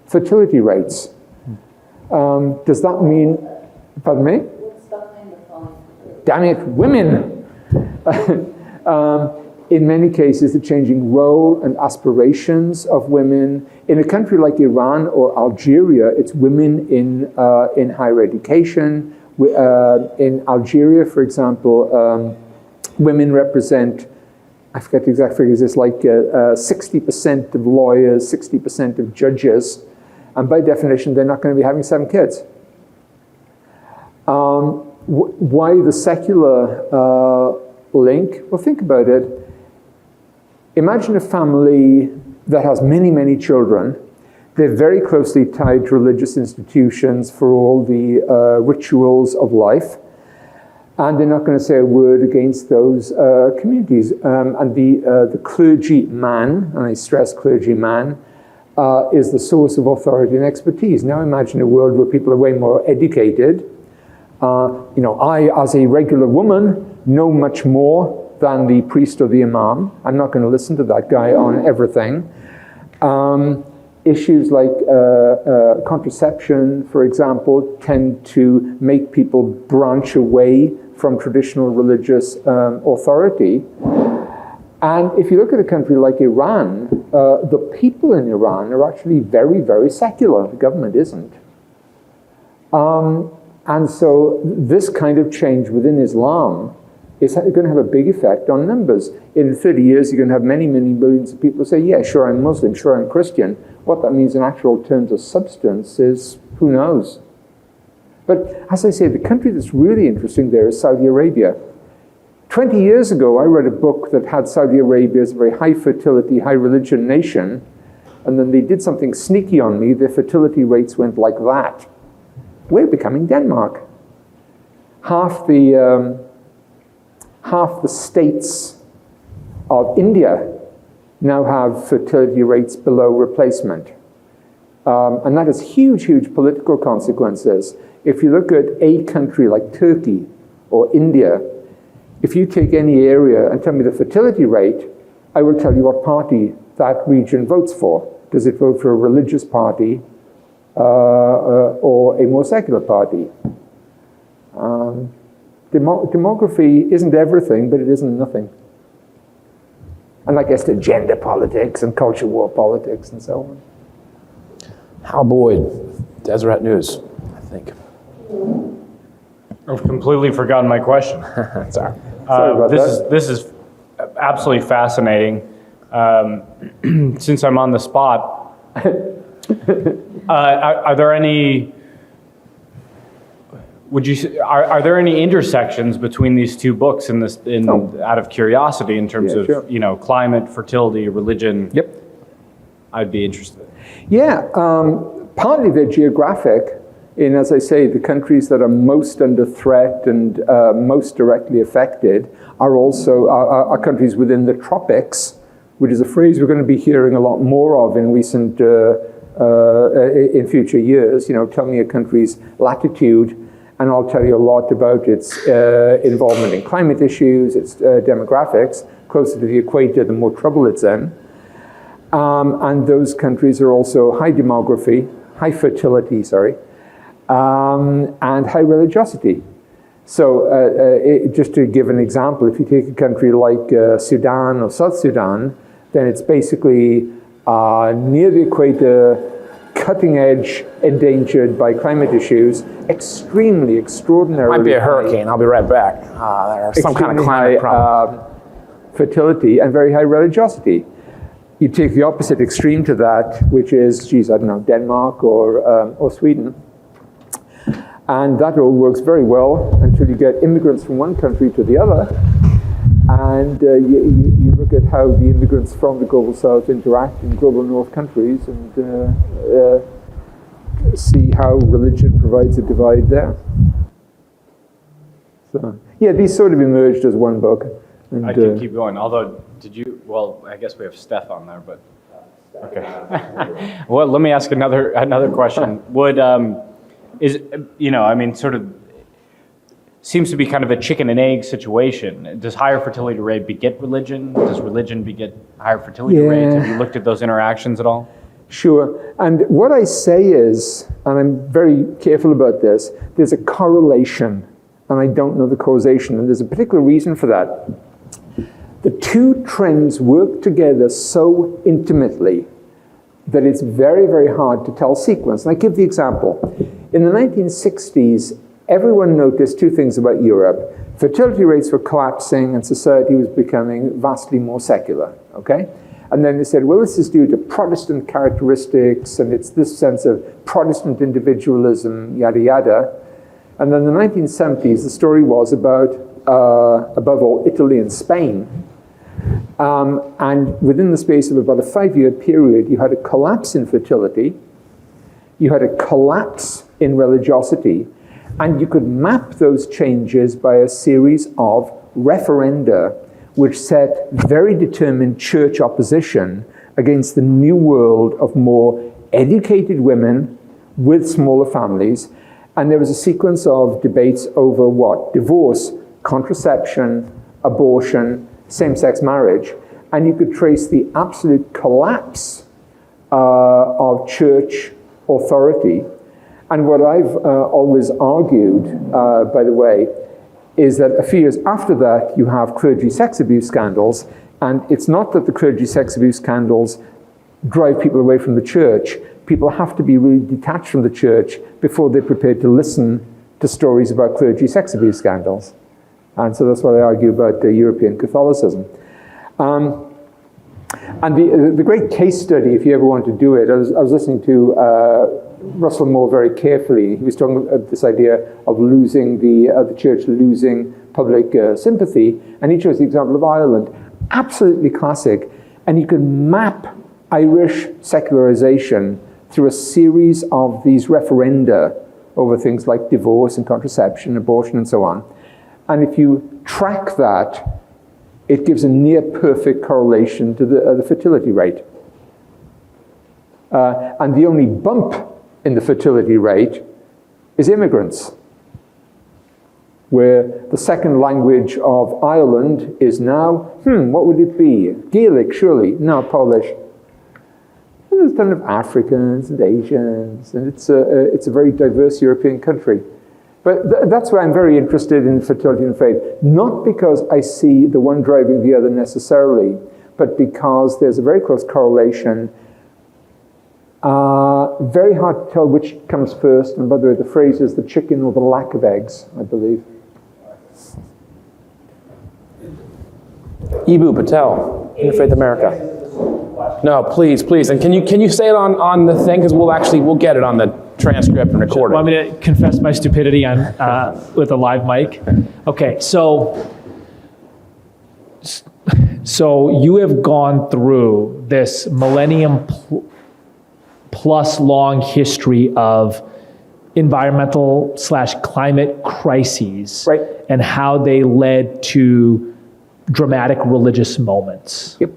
fertility rates. Does that mean, pardon me? Damn it, women! In many cases, the changing role and aspirations of women. In a country like Iran or Algeria, it's women in higher education. In Algeria, for example, women represent, I forget the exact figures, it's like 60% of lawyers, 60% of judges, and by definition, they're not going to be having 7 kids. Why the secular link? Well, think about it. Imagine a family that has many, many children. They're very closely tied to religious institutions for all the rituals of life. And they're not going to say a word against those communities. And the clergy man, and I stress clergy man, is the source of authority and expertise. Now imagine a world where people are way more educated. I, as a regular woman, know much more than the priest or the imam. I'm not going to listen to that guy on everything. issues like contraception, for example, tend to make people branch away from traditional religious authority. And if you look at a country like Iran, the people in Iran are actually very, very secular. The government isn't. And so this kind of change within Islam is going to have a big effect on numbers. In 30 years, you're going to have many, many millions of people say, yeah, sure, I'm Muslim, sure, I'm Christian. What that means in actual terms of substance is, who knows? But as I say, the country that's really interesting there is Saudi Arabia. 20 years ago, I read a book that had Saudi Arabia as a very high fertility, high religion nation, and then they did something sneaky on me. Their fertility rates went like that. We're becoming Denmark. Half the states of India now have fertility rates below replacement. And that has huge, huge political consequences. If you look at a country like Turkey or India, if you take any area and tell me the fertility rate, I will tell you what party that region votes for. Does it vote for a religious party or a more secular party? Demography isn't everything, but it isn't nothing. And I guess the gender politics and culture war politics and so on. Hal Boyd, Deseret News, I think. I've completely forgotten my question. Sorry. This is absolutely fascinating. Since I'm on the spot, are there any? Are there any intersections between these two books out of curiosity in terms of sure. Climate, fertility, religion? Yep. I'd be interested. Yeah, partly they're geographic. In, as I say, the countries that are most under threat and most directly affected are also are countries within the tropics, which is a phrase we're going to be hearing a lot more of in recent in future years. Tell me a country's latitude, and I'll tell you a lot about its involvement in climate issues, its demographics. Closer to the equator, the more trouble it's in. And those countries are also high demography, high fertility, and high religiosity. So just to give an example, if you take a country like Sudan or South Sudan, then it's basically near the equator, cutting edge, endangered by climate issues, extremely, extraordinarily Might be a hurricane. I'll be right back. There's some kind of climate problem. Fertility and very high religiosity. You take the opposite extreme to that, which is, Denmark or Sweden. And that all works very well until you get immigrants from one country to the other. And you look at how the immigrants from the global south interact in global north countries and see how religion provides a divide there. So, yeah, these sort of emerged as one book. And, I can keep going. Although, well, I guess we have Steph on there, but okay. Well, let me ask another question. Sort of seems to be kind of a chicken and egg situation. Does higher fertility rate beget religion? Does religion beget higher fertility rates? Have you looked at those interactions at all? Sure. And what I say is, and I'm very careful about this, there's a correlation, and I don't know the causation, and there's a particular reason for that. The two trends work together so intimately that it's very, very hard to tell sequence. And I give the example. In the 1960s, everyone noticed two things about Europe. Fertility rates were collapsing and society was becoming vastly more secular, okay? And then they said, well, this is due to Protestant characteristics and it's this sense of Protestant individualism, yada, yada. And then in the 1970s, the story was about, above all, Italy and Spain. And within the space of about a 5-year period, you had a collapse in fertility, you had a collapse in religiosity, and you could map those changes by a series of referenda, which set very determined church opposition against the new world of more educated women with smaller families. And there was a sequence of debates over what? Divorce, contraception, abortion, same-sex marriage. And you could trace the absolute collapse of church authority. And what I've always argued, by the way, is that a few years after that, you have clergy sex abuse scandals. And it's not that the clergy sex abuse scandals drive people away from the church. People have to be really detached from the church before they're prepared to listen to stories about clergy sex abuse scandals. And so that's what I argue about European Catholicism. And the great case study, if you ever want to do it, I was listening to Russell Moore very carefully. He was talking about this idea of losing the church losing public sympathy, and he chose the example of Ireland. Absolutely classic. And you can map Irish secularization through a series of these referenda over things like divorce and contraception, abortion, and so on. And if you track that, it gives a near perfect correlation to the fertility rate. And the only bump in the fertility rate is immigrants, where the second language of Ireland is now, what would it be? Gaelic, surely. No, Polish. And there's a ton of Africans and Asians, and it's a very diverse European country. But that's why I'm very interested in fertility and faith. Not because I see the one driving the other necessarily, but because there's a very close correlation. Very hard to tell which comes first. And by the way, the phrase is the chicken or the lack of eggs, I believe. Ibu Patel, Interfaith America. No, please. And can you say it on the thing? Because we'll get it on the transcript and record it. Want me to confess my stupidity on with a live mic? Okay, so you have gone through this millennium plus long history of environmental / climate crises, right, and how they led to dramatic religious moments. Yep.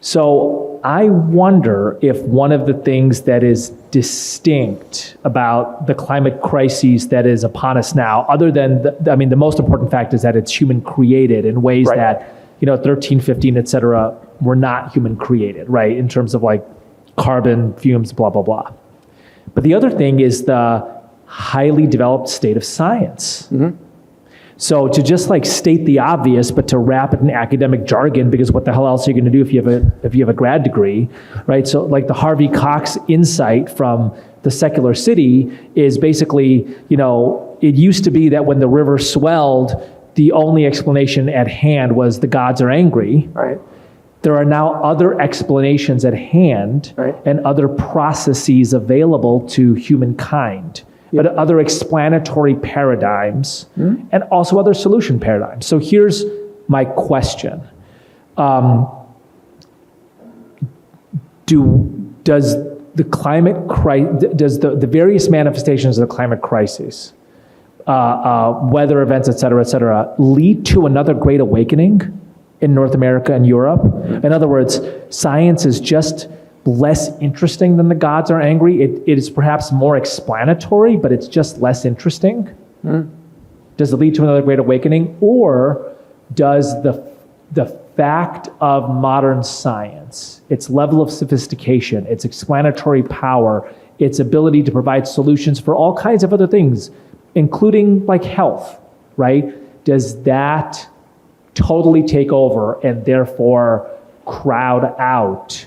So I wonder if one of the things that is distinct about the climate crises that is upon us now, other than, the most important fact is that it's human created in ways right, that, 13, 15, et cetera, were not human created, right? In terms of like carbon fumes, blah, blah, blah. But the other thing is the highly developed state of science. Mm-hmm. So to just like state the obvious, but to wrap it in academic jargon, because what the hell else are you going to do if you have a grad degree, right? So like the Harvey Cox insight from the secular city is basically, it used to be that when the river swelled, the only explanation at hand was the gods are angry. Right. There are now other explanations at hand, right, and other processes available to humankind. But other explanatory paradigms, and also other solution paradigms. So here's my question. Does the various manifestations of the climate crisis, weather events, et cetera, lead to another great awakening in North America and Europe? In other words, science is just less interesting than the gods are angry. It is perhaps more explanatory, but it's just less interesting. Does it lead to another great awakening? Or does the fact of modern science, its level of sophistication, its explanatory power, its ability to provide solutions for all kinds of other things, including like health, right? Does that totally take over and therefore crowd out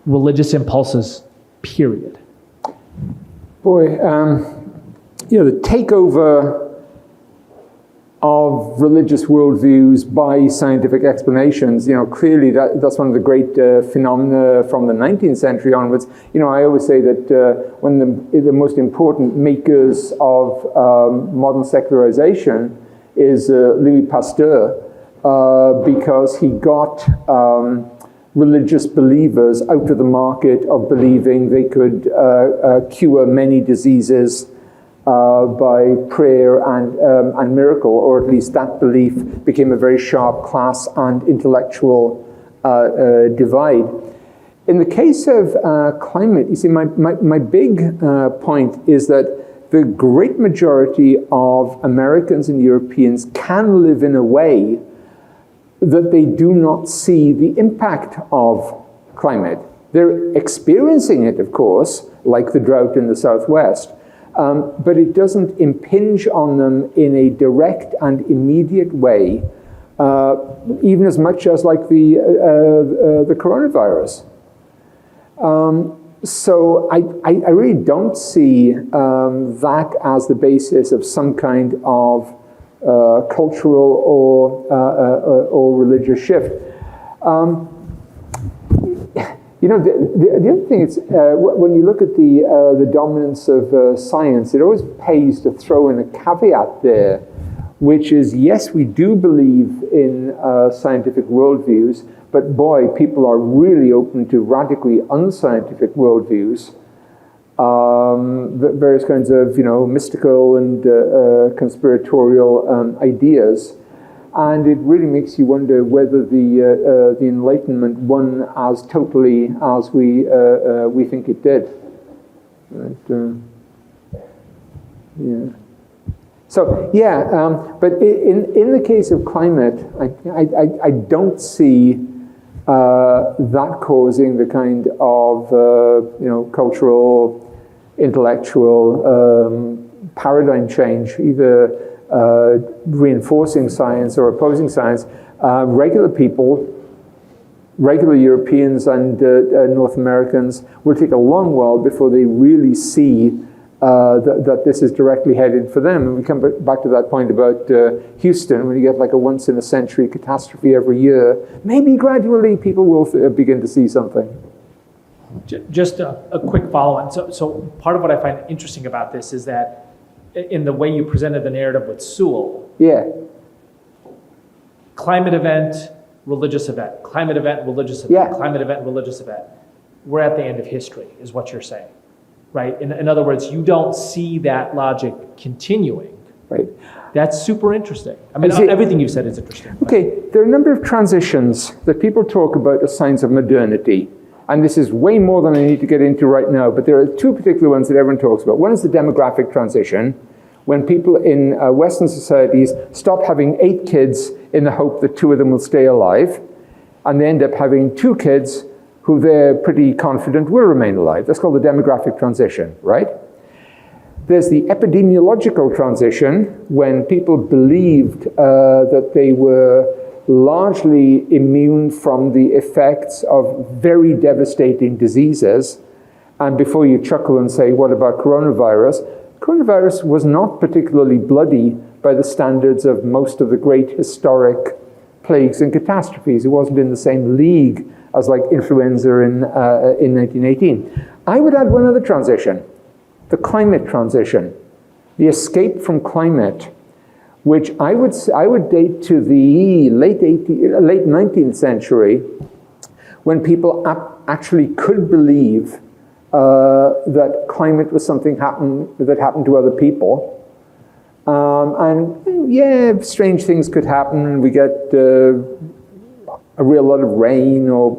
religious impulses, period? Boy, the takeover of religious worldviews by scientific explanations, clearly that's one of the great phenomena from the 19th century onwards. I always say that one of the most important makers of modern secularization is Louis Pasteur, because he got religious believers out of the market of believing they could cure many diseases by prayer and miracle, or at least that belief became a very sharp class and intellectual divide. In the case of climate, you see, my big point is that the great majority of Americans and Europeans can live in a way that they do not see the impact of climate. They're experiencing it, of course, like the drought in the Southwest, but it doesn't impinge on them in a direct and immediate way, even as much as like the coronavirus. So I really don't see that as the basis of some kind of cultural or religious shift. You know, the other thing is, when you look at the dominance of science, it always pays to throw in a caveat there, which is, yes, we do believe in scientific worldviews, but boy, people are really open to radically unscientific worldviews, various kinds of, you know, mystical and conspiratorial ideas. And it really makes you wonder whether the Enlightenment won as totally as we think it did. Right? Yeah. So yeah, but in the case of climate, I don't see that causing the kind of you know, cultural, intellectual paradigm change, either reinforcing science or opposing science. Regular people, regular Europeans and North Americans will take a long while before they really see that this is directly headed for them. And we come back to that point about Houston, when you get like a once-in-a-century catastrophe every year. Maybe gradually people will begin to see something. Just a quick follow-on. So part of what I find interesting about this is that in the way you presented the narrative with Sewell, yeah, climate event, religious event, climate event, religious event, yeah, climate event, religious event. We're at the end of history, is what you're saying, right? In other words, you don't see that logic continuing. Right. That's super interesting. I mean, everything you said is interesting. Okay, there are a number of transitions that people talk about as signs of modernity. And this is way more than I need to get into right now, but there are two particular ones that everyone talks about. One is the demographic transition, when people in Western societies stop having 8 kids in the hope that 2 of them will stay alive, and they end up having 2 kids who they're pretty confident will remain alive. That's called the demographic transition, right? There's the epidemiological transition, when people believed that they were largely immune from the effects of very devastating diseases. And before you chuckle and say, what about coronavirus? Coronavirus was not particularly bloody by the standards of most of the great historic plagues and catastrophes. It wasn't in the same league as like influenza in 1918. I would add one other transition, the climate transition, the escape from climate, which I would date to the late 19th century, when people actually could believe that climate was something that happened to other people. And yeah, strange things could happen, and we get a real lot of rain or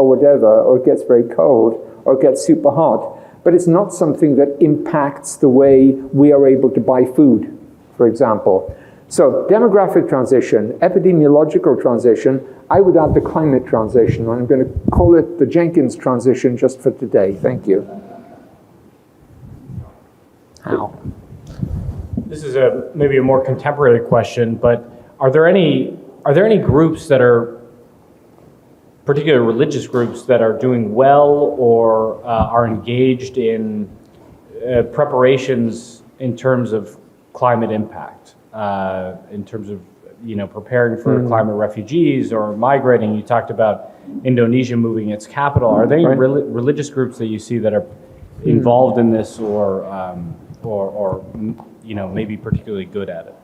whatever, or it gets very cold, or it gets super hot. But it's not something that impacts the way we are able to buy food, for example. So demographic transition, epidemiological transition, I would add the climate transition. I'm going to call it the Jenkins transition just for today. Thank you. How? This is maybe a more contemporary question, but are there any groups that are, particular religious groups, that are doing well or are engaged in preparations in terms of climate impact, in terms of, you know, preparing for climate refugees or migrating? You talked about Indonesia moving its capital. Are there any religious groups that you see that are involved in this, or you know, maybe particularly good at it?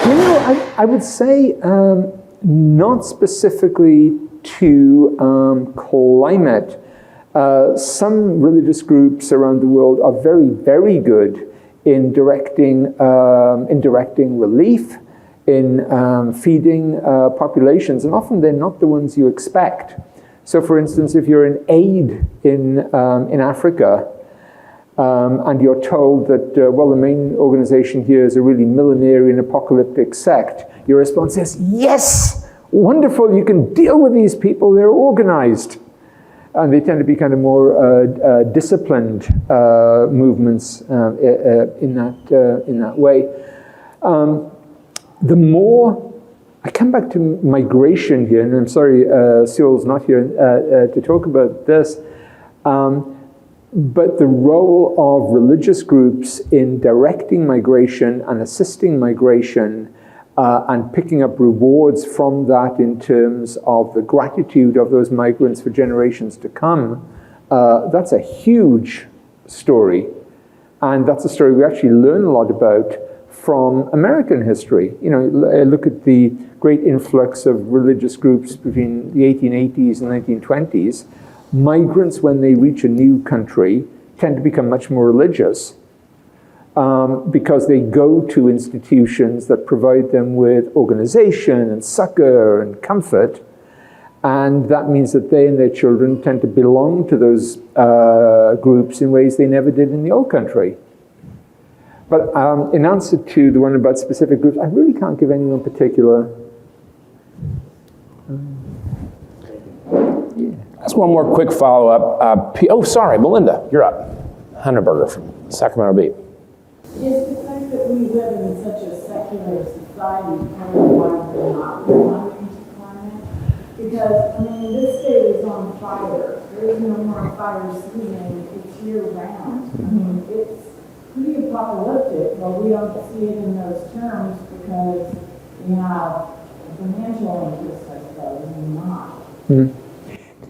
You know, I would say not specifically to climate. Some religious groups around the world are very, very good in directing relief, in feeding populations, and often they're not the ones you expect. So, for instance, if you're in aid in Africa, and you're told that, well, the main organization here is a really millenarian apocalyptic sect, your response is, yes, wonderful, you can deal with these people, they're organized. And they tend to be kind of more disciplined movements in that way. The more I come back to migration here, and I'm sorry Sewell's not here to talk about this, but the role of religious groups in directing migration and assisting migration and picking up rewards from that in terms of the gratitude of those migrants for generations to come, that's a huge story. And that's a story we actually learn a lot about from American history. You know, look at the great influx of religious groups between the 1880s and 1920s. Migrants, when they reach a new country, tend to become much more religious. Because they go to institutions that provide them with organization and succor and comfort, and that means that they and their children tend to belong to those groups in ways they never did in the old country. But in answer to the one about specific groups, I really can't give any one particular. That's one more quick follow-up. Sorry, Melinda, you're up. Hunterberger from Sacramento Bee. Is the fact that we live in such a secular society part of why we're not responding to climate? Because, I mean, this state is on fire. There is no more fire season. It's year-round. I mean, it's pretty apocalyptic, but we don't see it in those terms because we have financial interests, I suppose, and not.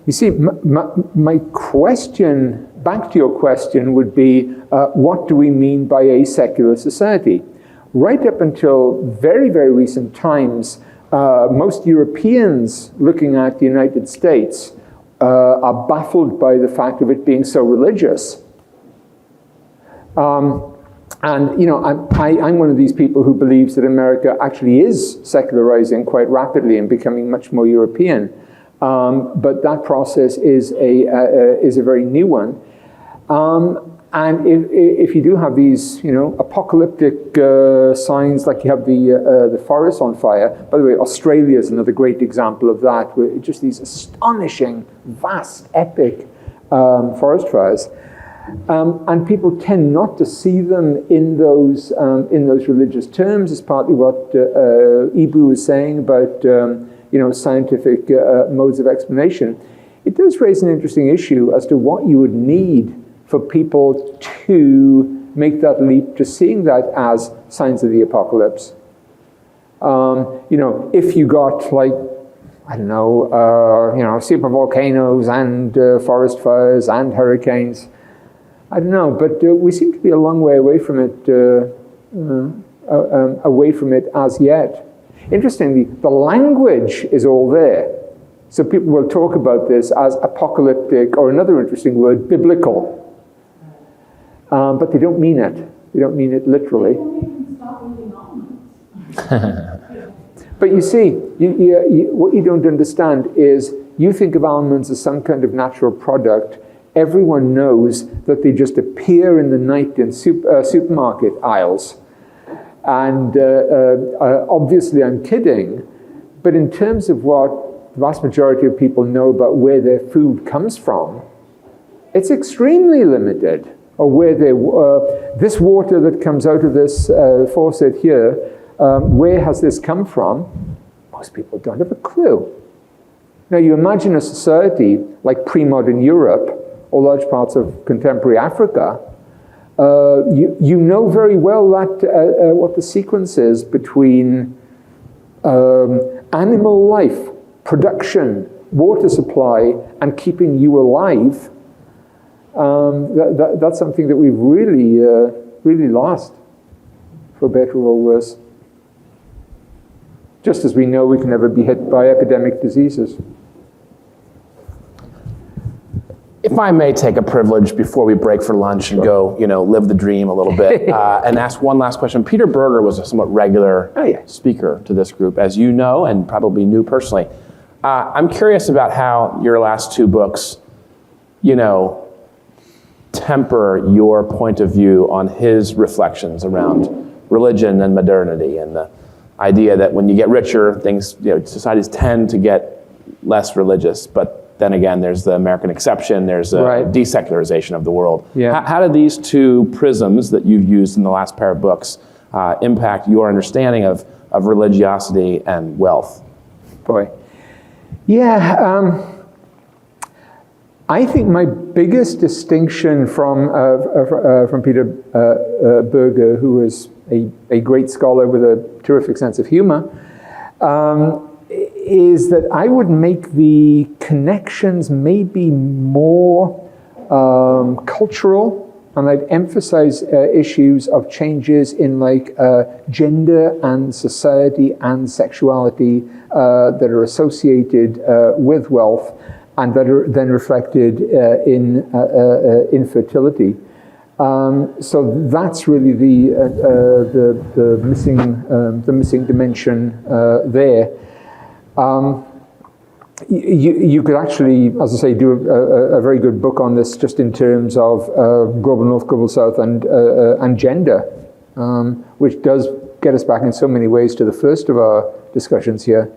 You see, my question, back to your question, would be, what do we mean by a secular society? Right up until very, very recent times, most Europeans looking at the United States are baffled by the fact of it being so religious. And, you know, I'm one of these people who believes that America actually is secularizing quite rapidly and becoming much more European. But that process is a very new one. And if you do have these, you know, apocalyptic signs, like you have the forest on fire. By the way, Australia is another great example of that, where just these astonishing, vast, epic forest fires. And people tend not to see them in those religious terms. It's partly what Ibu was saying about you know, scientific modes of explanation. It does raise an interesting issue as to what you would need for people to make that leap to seeing that as signs of the apocalypse. You know, if you got like, I don't know, you know, super volcanoes and forest fires and hurricanes, I don't know, but we seem to be a long way away from it as yet. Interestingly, the language is all there. So people will talk about this as apocalyptic, or another interesting word, biblical. But they don't mean it. They don't mean it literally. But you see, what you don't understand is you think of almonds as some kind of natural product. Everyone knows that they just appear in the night in supermarket aisles. And obviously I'm kidding, but in terms of what the vast majority of people know about where their food comes from, it's extremely limited. Or where this water that comes out of this faucet here, where has this come from? Most people don't have a clue. Now you imagine a society like pre-modern Europe, or large parts of contemporary Africa, you know very well that what the sequence is between animal life, production, water supply, and keeping you alive. That's something that we've really lost, for better or worse. Just as we know we can never be hit by epidemic diseases. If I may take a privilege before we break for lunch and go, you know, live the dream a little bit, and ask one last question. Peter Berger was a somewhat regular speaker to this group, as you know, and probably knew personally. I'm curious about how your last two books, you know, temper your point of view on his reflections around religion and modernity, and the idea that when you get richer, things, you know, societies tend to get less religious, but then again, there's the American exception, there's a Right. desecularization of the world. Yeah. How do these two prisms that you've used in the last pair of books impact your understanding of religiosity and wealth? Boy. Yeah, I think my biggest distinction from Peter Berger, who is a great scholar with a terrific sense of humor, is that I would make the connections maybe more cultural, and I'd emphasize issues of changes in like gender and society and sexuality that are associated with wealth, and that are then reflected in infertility. So that's really the missing dimension there. You could actually, as I say, do a very good book on this, just in terms of global north, global south, and gender, which does get us back in so many ways to the first of our discussions here.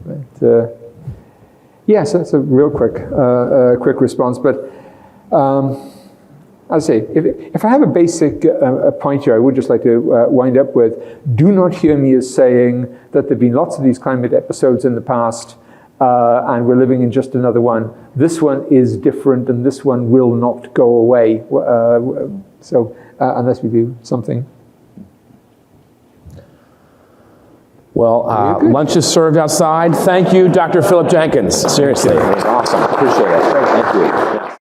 But, yes, that's a real quick response. But as I say, if I have a basic point here, I would just like to wind up with: do not hear me as saying that there have been lots of these climate episodes in the past, and we're living in just another one. This one is different, and this one will not go away. So unless we do something. Well, lunch is served outside. Thank you, Dr. Philip Jenkins. Seriously, it was awesome. Appreciate it. Thank you.